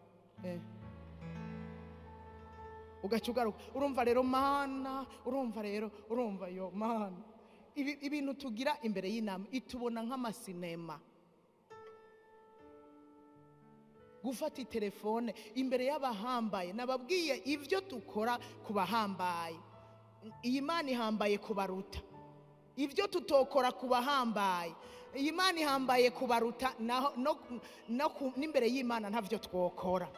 ugaca ugaruka. Urumva rero mana, urumva yo mana, ibintu tugira imbere y'inama itubona nk'amasinema. Gufata telefone imbere y'abahambaye, nababwiye ivyo dukora ku bahambaye, iyi Mana ihambaye kubaruta. Ivyo tutokora ku bahambaye, iyi Mana ihambaye kubaruta, n'imbere y'Imana ntavyo twokora.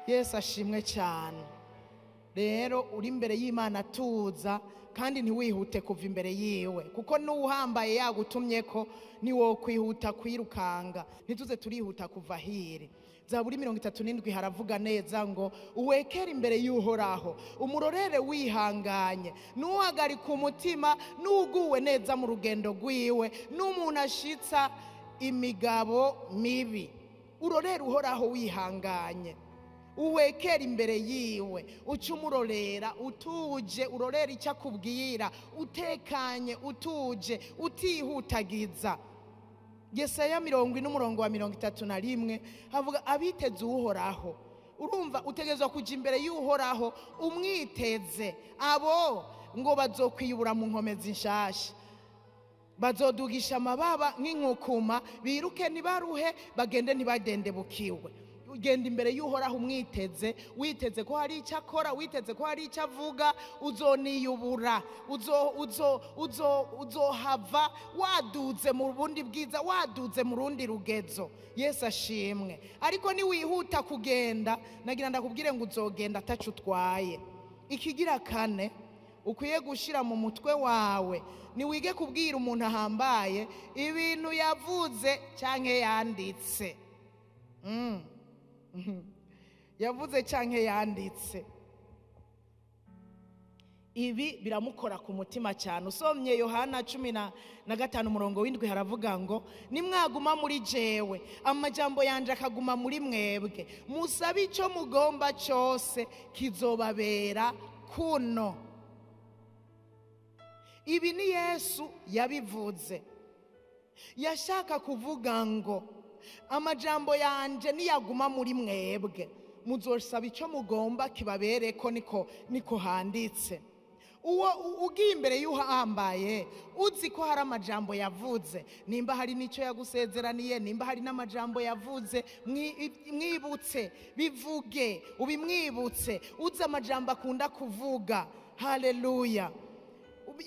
Yesu ashimwe cyane. Rero uri imbere y'Imana tuza, kandi ntiwihute kuva imbere yiwe, kuko n'uhambaye yagutumye ko ni wo kwihuta kwirukanga. Ntituze turihuta kuva hiri. Zaburi 37 haravuga neza ngo uwekere imbere y'Uhoraho, umurorere wihanganye, nuhagarika umutima, nuguwe neza mu rugendo rwiwe, n'umuntu ashitsa imigabo mibi. Urorere Uhoraho wihanganye, uwekera imbere yiwe, uca umurorera utuje, urorera icyo akubwira utekanye, utuje, utihutagiza. Yesaya 40:31 havuga abiteze Uhoraho. Urumva utegezwa kuja imbere y'Uhoraho umwiteze. Abo ngo bazokwiyubura mu nkomezi nshasha, bazodugisha amababa nk'inkukuma, biruke ntibaruhe, bagende ntibagende bukiwe. Ugenda imbere y'Uhoraho umwiteze, witeze ko hari icyo akora, witeze ko hari icyo avuga, uzoniyubura, uzohava waduze mu bundi bwiza, waduze mu rundi rugezo. Yesu ashimwe. Ariko ni wihuta kugenda, nagira ndakubwire ngo uzogenda atacu utwaye. Ikigira kane ukwiye gushira mu mutwe wawe, ni wige kubwira umuntu ahambaye ibintu yavuze canke yanditse. Yavuze canke yanditse. Ibi biramukora ku mutima cyane. Usomye Yohana 15:7 haravuga ngo nimwaguma muri jewe, amajambo yanje akaguma muri mwebwe, musabe ico mugomba cyose kizobabera kuno. Ibi ni Yesu yabivuze. Yashaka kuvuga ngo amajambo yanje niyaguma muri mwebwe, muzosaba icyo mugomba kibabereko, niko handitse. Uwo ugiye imbere y'uhambaye uzi ko hari amajambo yavuze, nimba hari n'icyo yagusezeraniye, nimba hari n'amajambo yavuze, mwibutse, bivuge, ubimwibutse. Uzi amajambo akunda kuvuga, haleluya,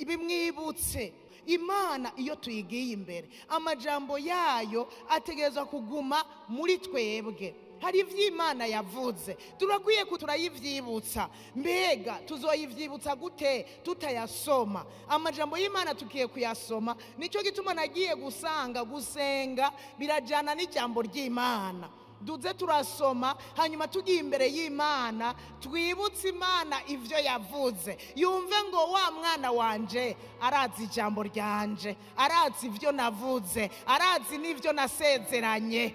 bimwibutse. Imana iyo tuyigiye imbere, amajambo yayo ategerezwa kuguma muri twebwe. Hari ivy'Imana yavuze, turakwiye turayivyibutsa. Mbega tuzoyivyibutsa gute tutayasoma? Amajambo y'Imana tukiye kuyasoma. Nico gituma nagiye gusenga birajana n'ijambo ry'Imana. Duze turasoma, hanyuma tugiye imbere y'Imana, twibutse Imana ivyo yavuze. Yumve ngo wa mwana wanje arazi ijambo ryanje, arazi ivyo navuze, arazi n'ivyo nasezeranye,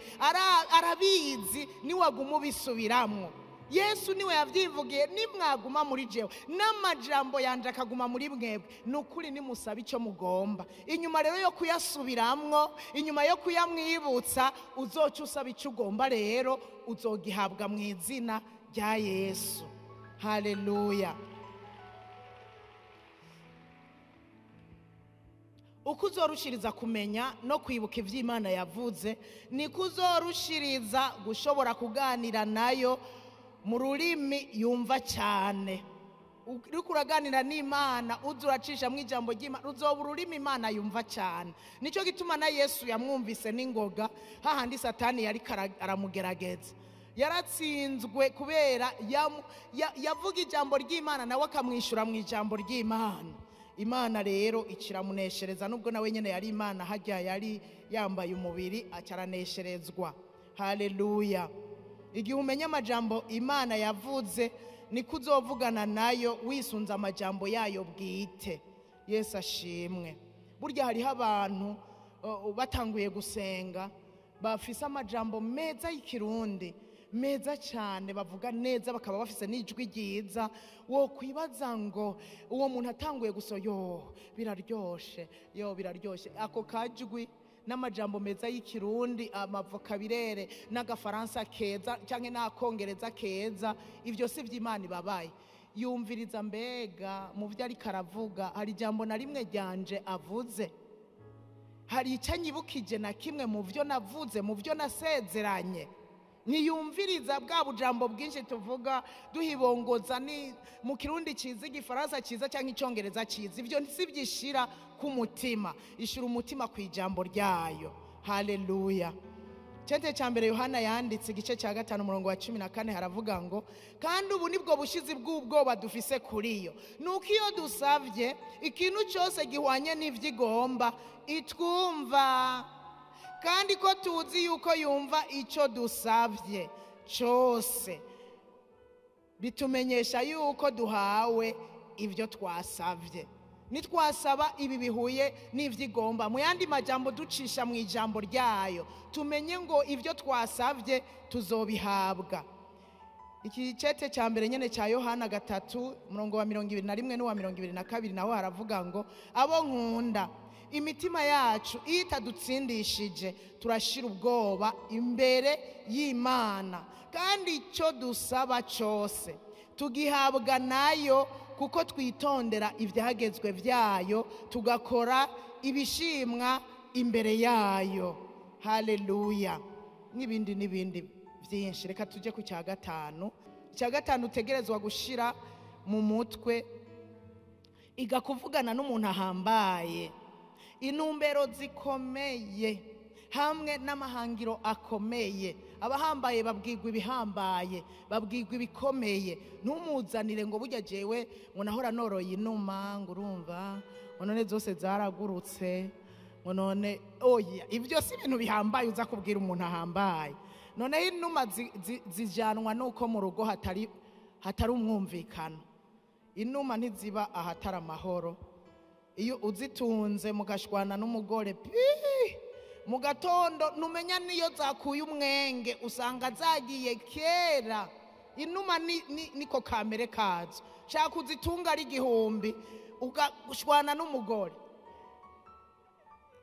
arabizi, niwaguma ubisubiramwo. Yesu niwe yavyivugiye, nimwaguma muri jewe n'amajambo yanje akaguma muri mwebwe, nukuri nimusaba icyo mugomba. Inyuma rero yo kuyasubiramwo, inyuma yo kuyamwibutsa, uzoca usaba icyo ugomba, rero uzogihabwa mu izina rya Yesu. Haleluya. Uko uzorushiriza kumenya no kwibuka ivy'Imana yavuze, niko uzorushiriza gushobora kuganira nayo mu rurimi yumva cyane. Uriko uraganira n'Imana, uzuracisha mu ijambo ry'Imana, uzoba ururimi Imana yumva cyane. Nico gituma na Yesu yamwumvise n'ingoga, hahandi Satani yari aramugerageza. Yaratsinzwe kubera yavuga ijambo ry'Imana, nawe akamwishura mu ijambo ry'Imana. Imana rero ikiramuneshereza, nubwo nawe nyene yari Imana, hajya yari yambaye umubiri acaranesherezwa. Haleluya. Igihe umenya amajambo Imana yavuze, niko uzovugana nayo wisunza amajambo yayo bwite. Yesu ashimwe. Burya hariho abantu batanguye gusenga bafise amajambo meza y'ikirundi, meza cyane, bavuga neza, bakaba bafise n'ijwi ryiza. Wo kwibaza ngo uwo muntu atanguye guso, biraryoshe, biraryoshe. Ako kajwi n'amajambo meza y'ikirundi, amavokabirere n'agafaransa keza cyangwa n'akongereza keza, ibyo si by'Imana ibabaye. Yumviriza mbega mu byo ariko aravuga hari ijambo na rimwe ryanje avuze, hari icyo anyibukije na kimwe mu byo navuze, mu byo nasezeranye. Niyumviriza bwa bujambo bwinshi tuvuga duhibongoza, ni mu kirundi cyiza, igifaransa cyiza cyangwa icyongereza cyiza, ibyo si byishira ku mutima, ishira umutima ku ijambo ryayo. Haleluya. Cyete cya mbere Yohana yanditse igice cya 5 umurongo wa 14 haravuga ngo, kandi ubu nibwo bushizi bw'ubwoba dufise kuri yo, nuko iyo dusavye ikintu cyose gihwanye n'ivyigomba itwumva, kandi ko tuzi yuko yumva icyo dusavye cyose, bitumenyesha yuko duhawe ibyo twasavye. Nitwasaba ibi bihuye n'ivyigomba, mu yandi majambo ducisha mu ijambo ryayo, tumenye ngo ibyo twasavye tuzobihabwa. Iki cete cya mbere nyene cya Yohana 3 umurongo wa 21 n'uwa 22 naho haravuga ngo, abo nkunda, imitima yacu itadutsindishije turashira ubwoba imbere y'Imana, kandi icyo dusaba cyose tugihabwa nayo, kuko twitondera ibyagezwe byayo tugakora ibishimwa imbere yayo. Haleluya. N'ibindi byinshi. Reka tujye ku cya 5. Icya 5 utegerezwa gushira mu mutwe, iga kuvugana n'umuntu ahambaye, intumbero zikomeye hamwe n'amahangiro akomeye. Abahambaye babwirwa ibihambaye, babwirwa ibikomeye. Ntumuzanire ngo burya jewe ngo nahora noroye inuma, ngo urumva ngo none zose zaragurutse, ngo none oya, ibyo si ibintu bihambaye uza kubwira umuntu ahambaye. None inuma zijanwa nuko mu rugo hatari umwumvikano. Inuma ntiziba ahatari amahoro. Iyo uzitunze mugashwana n'umugore mu gatondo, numenya niyo zakuye umwenge usanga zagiye kera. Inuma niko kamere kazo, shaka uzitunga ari 1000 ugashwana n'umugore,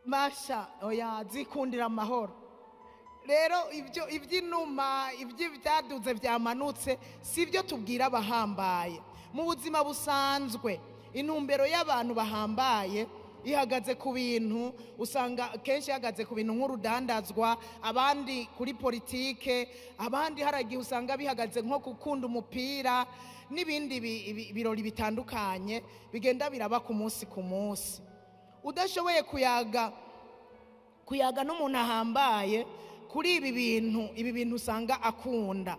masha oya, zikundira amahoro. Rero iby'inuma, iby'ibyaduze byamanutse sibyo tubwira abahambaye. Mu buzima busanzwe intumbero y'abantu bahambaye ihagaze ku bintu, usanga kenshi ihagaze ku bintu nk'urudandazwa, abandi kuri politike, abandi haragiye usanga bihagaze nko gukunda umupira n'ibindi birori bitandukanye bigenda biraba ku munsi ku munsi. Udashoboye kuyaga n'umuntu ahambaye kuri ibi bintu usanga akunda,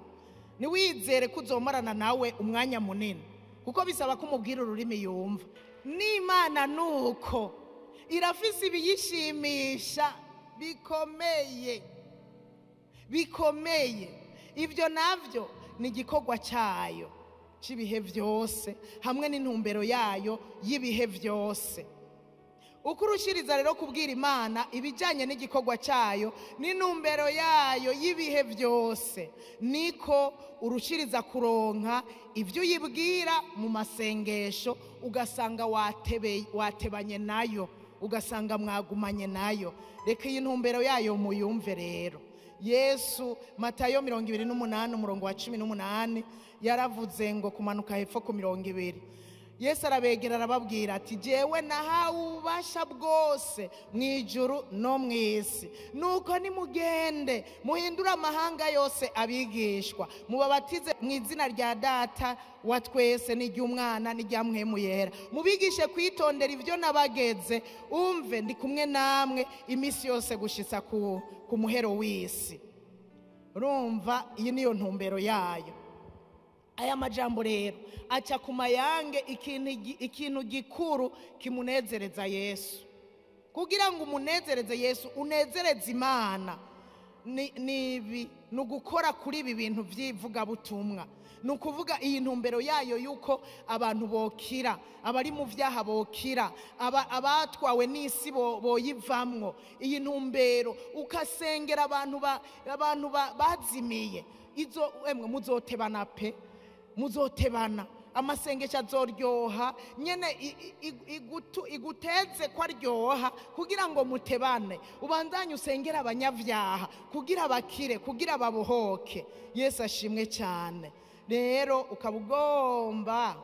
niwizere ko uzomarana nawe umwanya munini, kuko bisaba ko umubwira ururimi yumva. N'Imana nuko irafise ibiyishimisha bikomeye. Ibyo navyo ni igikorwa cyayo cy'ibihe byose hamwe n'intumbero yayo y'ibihe byose. Uko urushiriza rero kubwira Imana ibijyanye n'igikorwa cyayo n'intumbero yayo y'ibihe byose, niko urushiriza kuronka ibyo uyibwira mu masengesho, ugasanga watebanye nayo, ugasanga mwagumanye nayo. Reka iyi ntumbero yayo muyumve rero. Yesu Matayo 28 umurongo wa 18 yaravuze ngo kumanuka hepfo ku 20, Yesu arabegera arababwira ati, jewe nahawe ububasha bwose mu ijuru no mu isi, nuko nimugende muhindura amahanga yose abigishwa, mubabatize mu izina rya Data wa twese n'iry'Umwana n'irya Mpwemu Yera, mubigishe kwitondera ibyo nabageze, umve ndi kumwe namwe iminsi yose gushitsa ku muhero w'isi. Urumva, iyi niyo ntumbero yayo. Aya majambo rero aca ku mayange ikintu gikuru kimunezereza Yesu. Kugira ngo umunezereze Yesu, unezereze Imana, ni ugukora kuri ibi bintu by'ivuga butumwa. Ni ukuvuga iyi ntumbero yayo yuko abantu bokira, abari mu byaha bokira, abatwawe n'isi boyivamwo. Iyi ntumbero ukasengera abantu bazimiye, izo emwe muzotebana pe, muzotebana. amasengesho azoryoha nyene iguteze ko aryoha kugira ngo mutebane ubandanye usengera abanyavyaha kugira bakire kugira babohoke. Yesu ashimwe cyane. Rero ukaba ugomba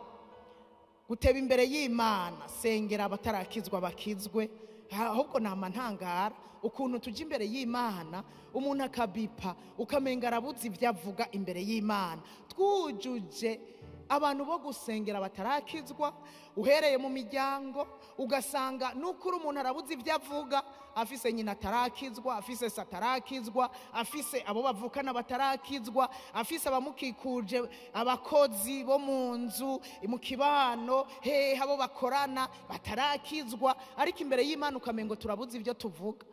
guteba imbere y'Imana, sengera abatarakizwa bakizwe. Ahubwo nama ntangara ukuntu tujya imbere y'Imana umuntu akabipa ukamenga arabuze ibyo avuga imbere y'Imana. Twujuje abantu bo gusengera batarakizwa, uhereye mu miryango ugasanga n'ukuri umuntu arabuze ibyo avuga, afise nyina atarakizwa, afise se atarakizwa, afise abo bavukana batarakizwa, afise abamukikuje abakozi bo mu nzu mu kibano abo bakorana batarakizwa, ariko imbere y'Imana ukamengo turabuze ibyo tuvuga.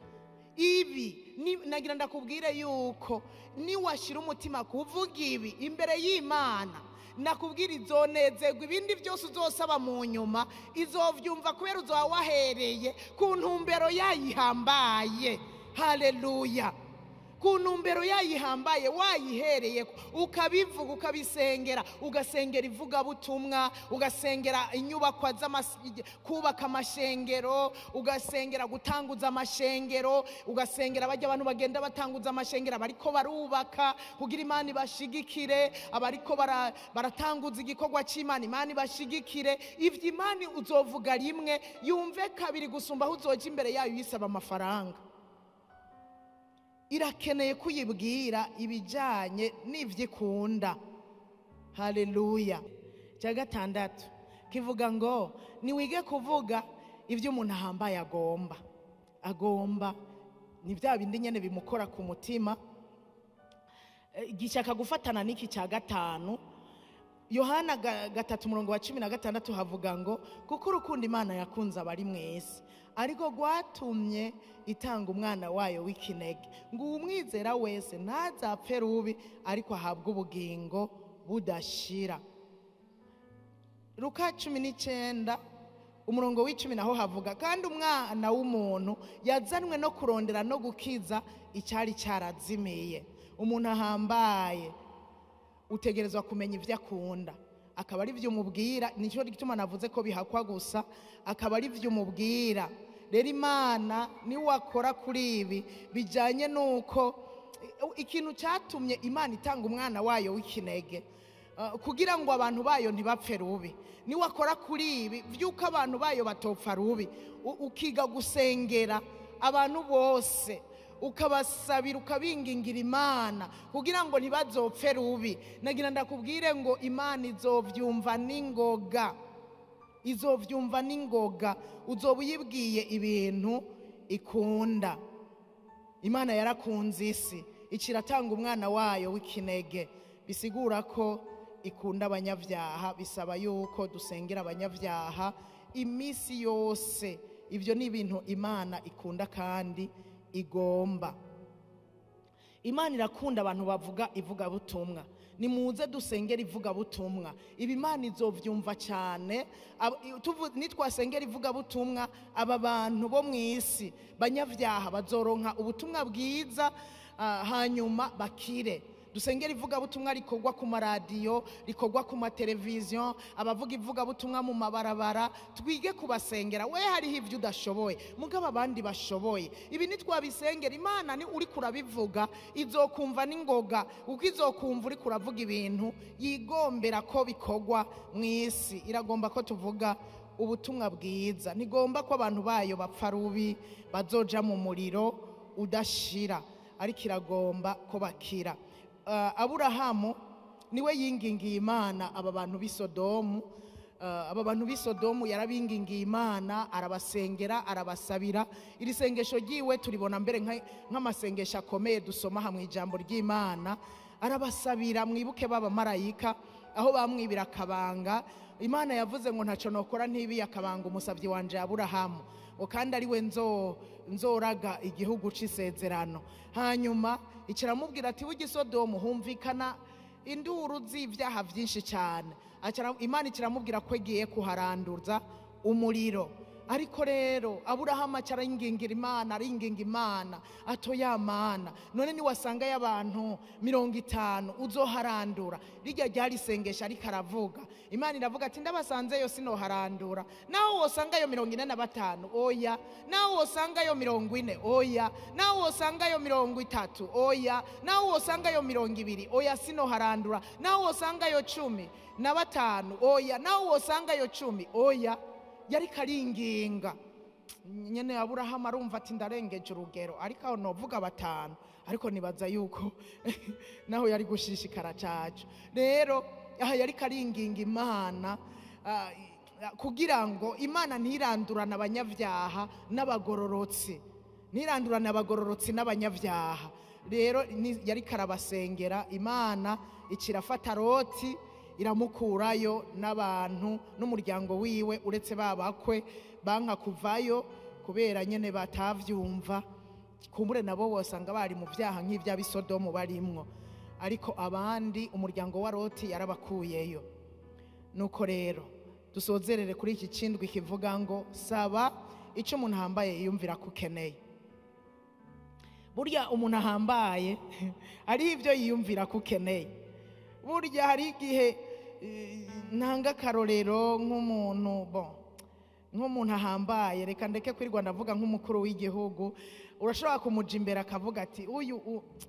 Ibi nagira ndakubwire yuko niwashira umutima kuvuga ibi imbere y'Imana, nakubwira izonezerwa, ibindi byose uzosaba mu nyuma izovyumva kubera uzoba wahereye ku ntumbero yayihambaye. Haleluya! Ku ntumbero yayihambaye wayihereye ukabivuga ukabisengera, ugasengera ivugabutumwa, ugasengera inyubakwa kubaka amashengero, ugasengera gutanguza amashengero, ugasengera bajya abantu bagenda batanguza amashengero abariko barubaka kugira Imana ibashigikire, abariko baratanguza igikorwa c'Imana Imana ibashigikire. Ivyo Imana uzovuga rimwe yumve kabiri gusumba aho uzoja imbere yayo yisaba amafaranga. Irakeneye kuyibwira ibijanye n'ivyikunda. Haleluya! Cya gatandatu kivuga ngo niwige kuvuga ibyo umuntu ahambaye agomba ni bya bindi nyene bimukora ku mutima. Gishaka gufatana n'iki cya gatanu, Yohana 3:16 havuga ngo kuko urukundo Imana yakunze abari mwese ariko gwatumye itanga umwana wayo w'ikinege ngo umwizera wese ntazapfe rubi ariko ahabwe ubugingo budashira. Luka 19:10 naho havuga kandi umwana w'umuntu yazanwe no kurondera no gukiza icyari cyarazimiye. Umuntu ahambaye utegerezwa kumenya ibyo akunda, akaba ari byo umubwira. Nicyo gituma navuze ko bihakwa gusa, akaba ari byo umubwira. Rero Imana ni wakora kuri ibi bijanye nuko ikintu cyatumye Imana itanga umwana wayo w'ikinege kugira ngo abantu bayo ntibapfe rubi. Ni wakora kuri ibi vyuko abantu bayo batopfa rubi, ukiga gusengera abantu bose, ukabasabira ukabingingira Imana kugira ngo ntibazopfe rubi. Nagira ndakubwire ngo Imana izovyumva n'ingoga, uzoba uyibwiye ibintu ikunda. Imana yarakunze isi ikiratanga umwana wayo w'ikinege, bisigura ko ikunda abanyavyaha. Bisaba yuko dusengera abanyavyaha imisi yose. Ivyo ni ibintu Imana ikunda kandi igomba. Imana irakunda abantu bavuga ivugabutumwa. Nimuze dusengera ivugabutumwa, ibi Imana izovyumva cyane. Nitwasengera ivugabutumwa, aba bantu bo mw'isi banyavyaha bazoronka ubutumwa bwiza, hanyuma bakire. Dusengera ivugabutumwa rikorwa ku maradiyo, rikorwa ku mateleviziyo, abavuga ivugabutumwa mu mabarabara. Twige kubasengera. We hariho ivyo udashoboye mugabo abandi bashoboye. Ibi nitwabisengera Imana ni uri kurabivuga izokumva n'ingoga, uko izokumva uri kuravuga ibintu yigombera ko bikorwa mw'isi. Iragomba ko tuvuga ubutumwa bwiza, ntigomba ko abantu bayo bapfa rubi bazoja mu muriro udashira, ariko iragomba ko bakira. Aburahamu niwe yingingiye Imana aba bantu b'Isodomu. Aba bantu b'Isodomu yarabingingiye Imana, arabasengera, arabasabira. Iri sengesho ryiwe turibona mbere nk'amasengesho akomeye dusoma hamwe ijambo ry'Imana. Arabasabira, mwibuke baba marayika aho bamwibira akabanga. Imana yavuze ngo ntaco nokora ntibi akabanga umusavyi wanje Aburahamu, kandi ari we nzoraga igihugu c'isezerano. Hanyuma ikiramubwira ati w'igisodomu humvikana induru z'ivyaha vyinshi cyane. Imana ikiramubwira ko igiye kuharanduza umuriro. ariko rero Aburahamu aringingira Imana atoya Mana, none ni wasanga y'abantu 50 uzoharandura. Rijya ryari sengesha ariko aravuga, Imana iravuga ati ndabasanzeyo sinoharandura. Naho wosangayo 45 oya, naho wosangayo 40 oya, naho wosangayo 30 oya, naho wosangayo 20 oya sinoharandura, naho wosangayo 15 oya, naho wosangayo 10 oya. Yari karinginga nyene Aburahamu arumva ati ndarengeje urugero, ariko aho novuga 5, ariko nibaza yuko naho yari gushishikara cacu. Rero aha yari karinginga Imana kugira ngo Imana ntirandurana abanyavyaha n'abagororotsi, ntirandurana abagororotsi n'abanyavyaha. Rero yari karabasengera, Imana ikirafata Loti iramukurayo n'abantu n'umuryango wiwe, uretse babakwe banka kuvayo kubera nyene batavyumva. Kumbure nabo bosanga bari mu vyaha nk'ivy'abisodomu barimwo, ariko abandi umuryango wa Loti yarabakuyeyo. Nuko rero dusozerere kuri iki cindwi kivuga ngo saba ico umuntu ahambaye yiyumvira ko ukeneye. Burya umuntu ahambaye ari ivyo yiyumvira ko ukeneye. Burya hari igihe ntanga karorero nk'umuntu ahambaye, reka ndeke kwirirwa ndavuga nk'umukuru w'igihugu, urashobora kumuja imbere akavuga ati uyu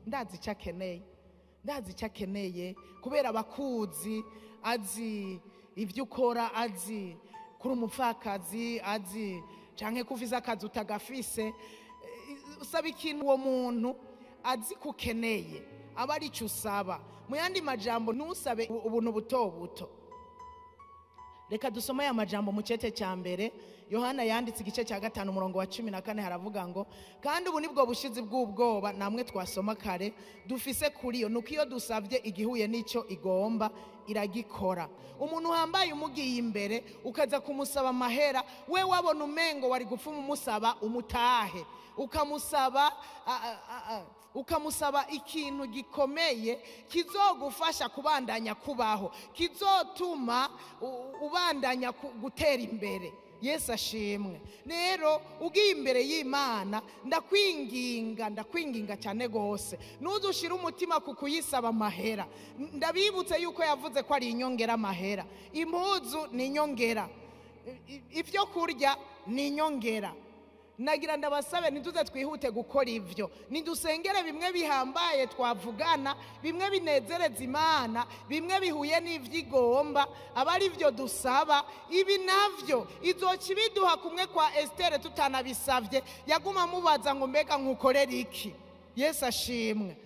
ndazi icyo akeneye kubera abakuzi, azi ibyo ukora, azi kuri umupfakazi, azi canke kuviza akazi utagafise. Usaba ikintu uwo muntu azi kukeneye aba ari cyo usaba. Mu yandi majambo ntusabe ubuntu buto buto. Reka dusome aya majambo mu cete cya mbere Yohana yanditse igice cya 5 umurongo wa 14, haravuga ngo kandi ubu nibwo bushizi bw'ubwoba namwe twasoma kare dufise kuri yo, nuko iyo dusavye igihuye n'icyo igomba iragikora. Umuntu uhambaye umugiye imbere ukaza kumusaba amahera, we wabona umengo wari gupfuma umusaba umutahe, ukamusaba ikintu gikomeye kizogufasha kubandanya kubaho, kizotuma ubandanya gutera imbere. Yesu ashimwe. Rero ugiye imbere y'Imana ndakwinginga cyane gose nuzushira umutima ku kuyisaba amahera. Ndabibutse yuko yavuze ko ari inyongera amahera, impuzu ni inyongera, ivyo kurya ni inyongera. Nagira ndabasabe nituze twihute gukora ivyo, nidusengere bimwe bihambaye twavugana, bimwe binezereza Imana, bimwe bihuye n'ivyigomba, abari ivyo dusaba. Ibi navyo izoca biduha kumwe kwa Estere tutanabisavye, yaguma mubaza ngo mbega nkukorera iki. Yesu ashimwe.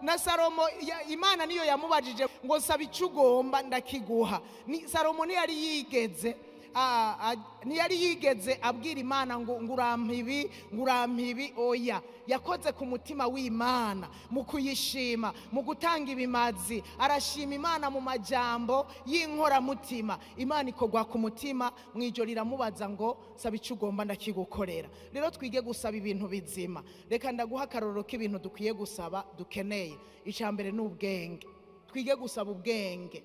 Na Salomo Imana niyo yamubajije ngo saba icyo ugomba ndakiguha. Salomo ntiyari yigeze abwira Imana ngo ngurampibi oya. Yakoze ku mutima w'Imana mu kuyishima, mu gutanga ibimazi. Arashima Imana mu majambo y'inkoramutima. Imana ikogwa ku mutima, mwijoro iramubaza ngo saba icyo ugomba ndakigukorera. Rero twige gusaba ibintu bizima. Reka ndaguha akarorero k'ibintu dukwiye gusaba dukeneye. Icambere ni ubwenge. Twige gusaba ubwenge.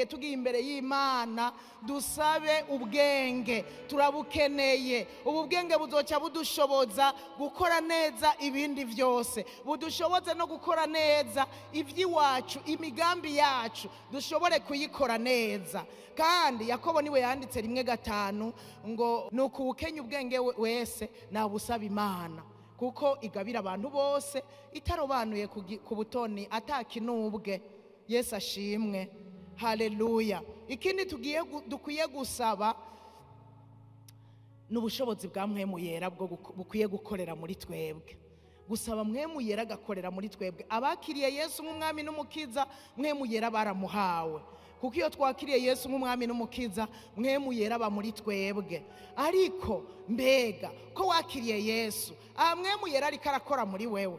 Tugiye imbere y'Imana dusabe ubwenge, turabukeneye. Ubu bwenge buzoca budushoboza gukora neza ibindi byose, budushoboze no gukora neza iby'iwacu, imigambi yacu dushobore kuyikora neza. Kandi Yakobo niwe yanditse 1:5 ngo nuko ukenya ubwenge wese nabusaba Imana, kuko igabira abantu bose itarobanuye ku butoni atakinubwe. Yesu ashimwe. Haleluya. Ikindi dukwiye gusaba n'ubushobozi bwa Mpwemu Yera bukwiye gukorera muri twebwe. Gusaba Mpwemu Yera agakorera muri twebwe. Abakiriye Yesu nk'umwami n'umukiza, Mpwemu Yera baramuhawe. Kuko iyo twakiriye Yesu nk'umwami n'umukiza, Mpwemu Yera aba muri twebwe. Ariko mbega ko wakiriye Yesu, Mpwemu Yera ariko arakora muri wewe.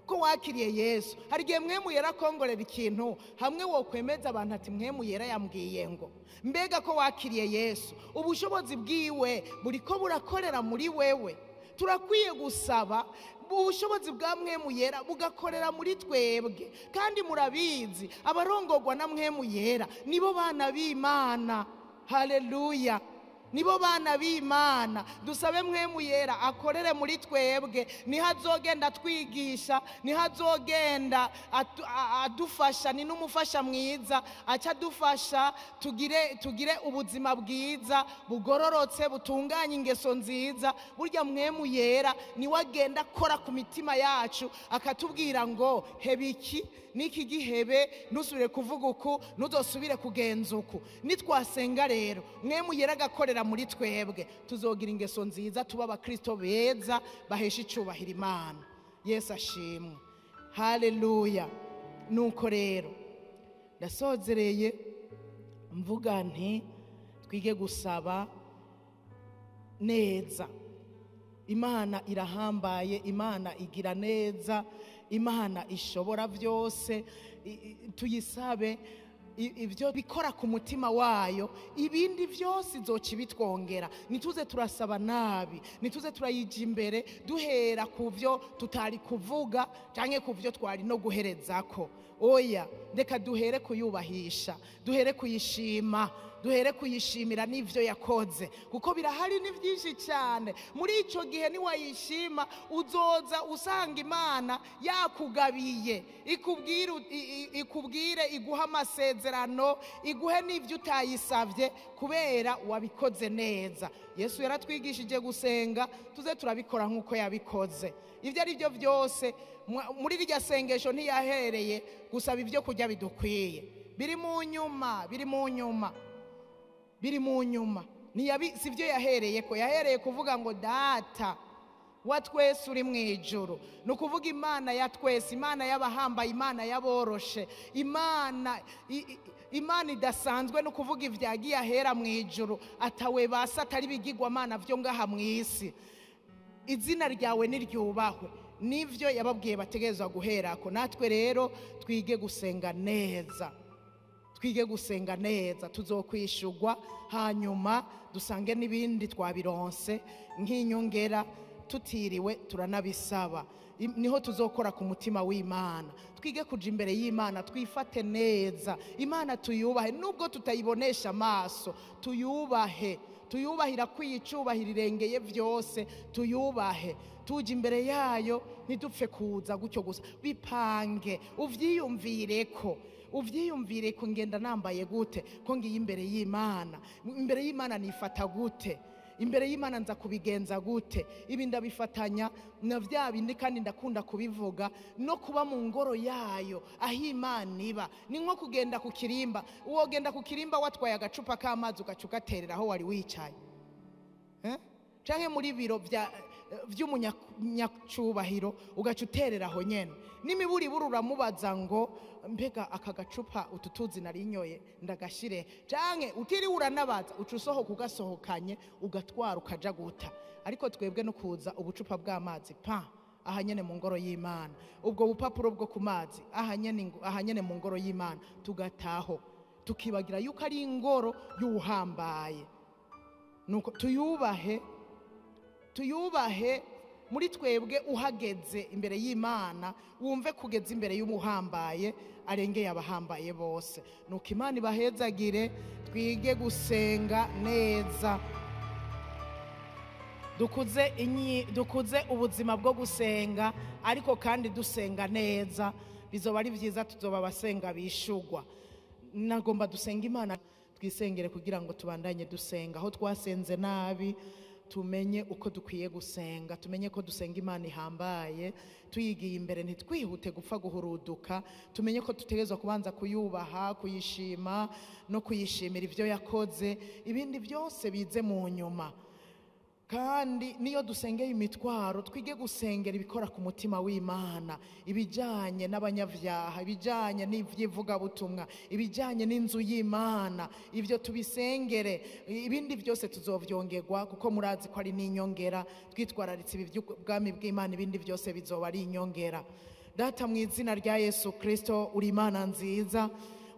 Ko wakiriye Yesu, hari igihe Mpwemu Yera akongorera ikintu hamwe wo kwemeza abantu ati Mpwemu Yera yambwiye ngo. Mbega ko wakiriye Yesu, ubushobozi bwiwe buriko burakorera muri wewe. Turakwiye gusaba ubushobozi bwa Mpwemu Yera bugakorera muri twebwe. Kandi murabizi abarongorwa na Mpwemu Yera nibo bana b'Imana. Haleluya. nibo bana b'Imana. Dusabe Mpwemu Yera akorere muri twebwe, niho azogenda twigisha, niho azogenda adufasha. Ni n'umufasha mwiza, aca adufasha tugire ubuzima bwiza bugororotse butunganye ingeso nziza. Burya Mpwemu Yera niwe agenda akora ku mitima yacu akatubwira ngo hebe iki niki gihebe, ntusubire kuvuga uku, ntuzosubire kugenza uku. Nitwasenga rero Mpwemu Yera agakorera muri twebwe, tuzogira ingeso nziza, tuba abakristo beza bahesha icubahiro Imana. Yesu ashimwe, haleluya. Nuko rero ndasozereye mvuga nti twige gusaba neza. Imana irahambaye, Imana igira neza, Imana ishobora byose. Tuyisabe ibyo bikora ku mutima wayo, ibindi byose izoca ibitwongera. Nituze turasaba nabi, nituze turayija imbere duhera ku byo tutari kuvuga canke ku byo twari no guherezako. Oya, reka duhere kuyubahisha, duhere kuyishima, duhere kuyishimira n'ivyo yakoze, kuko birahari ni byinshi cyane. Muri ico gihe niwayishima uzoza usanga Imana yakugabiye, ikubwire iguha amasezerano, iguhe n'ivyo utayisavye kubera wabikoze neza. Yesu yaratwigishije gusenga, tuze turabikora nk'uko yabikoze. Ivyo ari byo byose muri rya sengesho ntiyahereye gusaba ibyo kurya bidukwiye, biri mu nyuma. Sivyo yahereye ko, yahereye kuvuga ngo Data wa twese uri mu ijuru. Ni ukuvuga Imana ya twese, Imana y'abahambaye, Imana y'aboroshe, Imana idasanzwe. Ni ukuvuga ivyagiye ahera mu ijuru, atawe basa atari bigirwamana vyo ngaha mu isi. Izina ryawe niryubahwe, nivyo yababwiye bategerezwa guherako. Natwe rero twige gusenga neza, twige gusenga neza, tuzokwishurwa hanyuma dusange n'ibindi twabironse nk'inyongera tutiriwe turanabisaba. Niho tuzokora ku mutima w'Imana. Twige kuja imbere y'Imana, twifate neza. Imana tuyubahe nubwo tutayibonesha amaso, tuyubahira kwiyicubahira irengeye vyose, tuyubahe. Tuje imbere yayo ntidupfe kuza gutyo gusa. Bipange, uvyiyumvireko ngenda nambaye gute, ko ngiye imbere y'Imana. Imbere y'Imana nifata gute, imbere y'Imana nza kubigenza gute. Ibi ndabifatanya na vya bindi, kandi ndakunda kubivuga, no kuba mu ngoro yayo aho Imana iba. Ni nko kugenda ku kirimba. Wogenda ku kirimba watwaye agacupa k'amazi ugaca ugaterera aho wari wicaye, canke muri biro vy'umunyacubahiro ugaca uterera aho nyene. N'imiburiburu uramubaza ngo mbega aka gacupa ututuzi narinyoye ndagashire, canke utiri uranabaza uca usohoka ugasohokanye ugatwara ukaja guta. Ariko twebwe no kuza ubucupa bw'amazi aha nyene mu ngoro y'Imana, ubwo bupapuro bwo ku mazi aha nyene mu ngoro y'Imana, tugataho tukibagira yuko ari ingoro y'uhambaye. Nuko tuyubahe muri twebwe. Uhageze imbere y'Imana wumve kugeza imbere y'umuhambaye arengeye abahambaye bose. Nuko Imana ibahezagire, twige gusenga neza, dukuze ubuzima bwo gusenga, ariko kandi dusenga neza. Bizoba ari vyiza, tuzoba abasenga bishurwa. Nagomba dusenga Imana, twisengere kugira ngo tubandanye dusenga. Aho twasenze nabi tumenye uko dukwiye gusenga, tumenye ko dusenga Imana ihambaye. Tuyigiye imbere ntitwihute gupfa guhuruduka, tumenye ko dutegerezwa kubanza kuyubaha, kuyishima no kuyishimira ivyo yakoze. Ibindi byose bize mu nyuma. Kandi niyo dusengeye imitwaro, twige gusengera ibikora ku mutima w'Imana, ibijanye n'abanyavyaha, ibijanye n'ivyivugabutumwa, ibijanye n'inzu y'Imana. Ivyo tubisengere, ibindi byose tuzovyongerwa, kuko murazi ko ari n'inyongera. Twitwararitse ibi by'ubwami bw'Imana, ibindi byose bizoba ari inyongera. Data, mu izina rya Yesu Kristo, uri Imana nziza,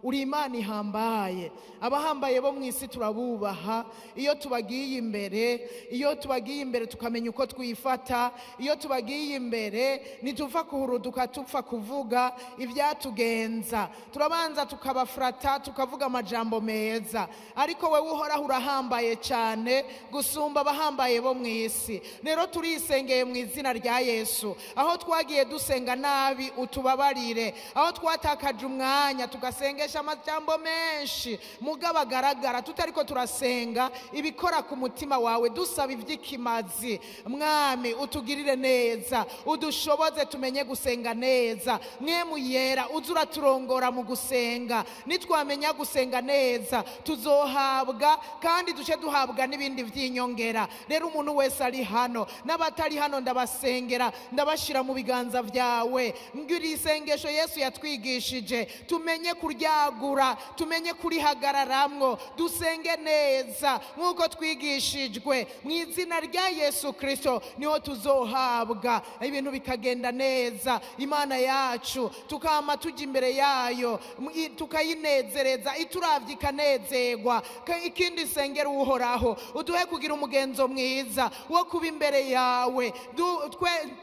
uri Imana ihambaye. Abahambaye bo mu isi turabubaha iyo tubagiye imbere tukamenya uko twifata. Iyo tubagiye imbere ntitupfa kuhuruduka tupfa kuvuga ibyatugenza, turabanza tukabafrata tukavuga amajambo meza. Ariko wewe uhoraho urahambaye cyane gusumba abahambaye bo mu isi. Rero turisengeye mu izina rya Yesu, aho twagiye dusenga nabi utubabarire, aho twatakaje umwanya tugasengesha amajambo menshi mugabo agaragara tutariko turasenga ibikora ku mutima wawe dusaba ivy'ikimazi. Mwami utugirire neza, udushoboze tumenye gusenga neza. Mwemu yera uzura turongora mu gusenga, nitwamenya gusenga neza tuzohabwa kandi duce duhabwa n'ibindi vy'inyongera. Rero umuntu wese ari hano n'abatari hano ndabasengera, ndabashira mu biganza vyawe. Ngiri isengesho Yesu yatwigishije tumenye kuryagura, tumenye kurihagararamwo, dusenge neza nk'uko twigishijwe. Mu izina rya Yesu Kristo niho tuzohabwa, ibintu bikagenda neza. Imana yacu tukama tuja imbere yayo tukayinezereza, ituravye ikanezerwa. Ikindi sengera uhoraho uduhe kugira umugenzo mwiza wo kuba imbere yawe.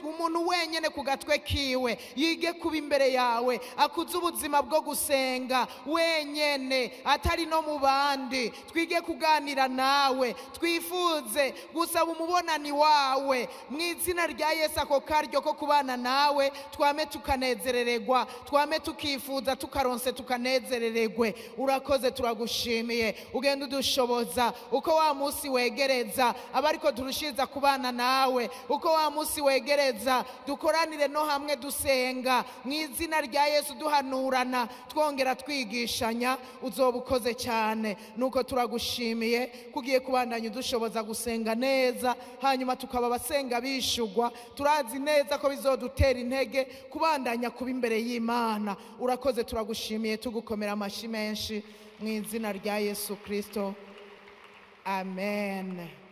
Umuntu wenyene ku gatwe kiwe yige kuba imbere yawe, akuze ubuzima bwo gusenga wenyene atari no mu bandi. Twige kuganira nawe, twifuze gusaba umubonani wawe mu izina rya Yesu. Ako karyo ko kubana nawe twame tukanezerererwa, twame tukifuza tukaronse tukanezerererwe. Urakoze, turagushimiye. Ugenda udushoboza uko wa musi wegereza abariko turushiza kubana nawe, uko wa musi wegereza dukoranire no hamwe dusenga mu izina rya Yesu, duhanurana twongera twigishanya. Uzoba ukoze cyane, nuko turagushimiye kugiye kubandanya udushoboza gusenga neza, hanyuma tukaba abasenga bishugwa. Turazi neza ko bizodutera intege kubandanya kuba imbere y'Imana. Urakoze, turagushimiye, tugukomera amashi menshi mu izina rya Yesu Kristo, amen.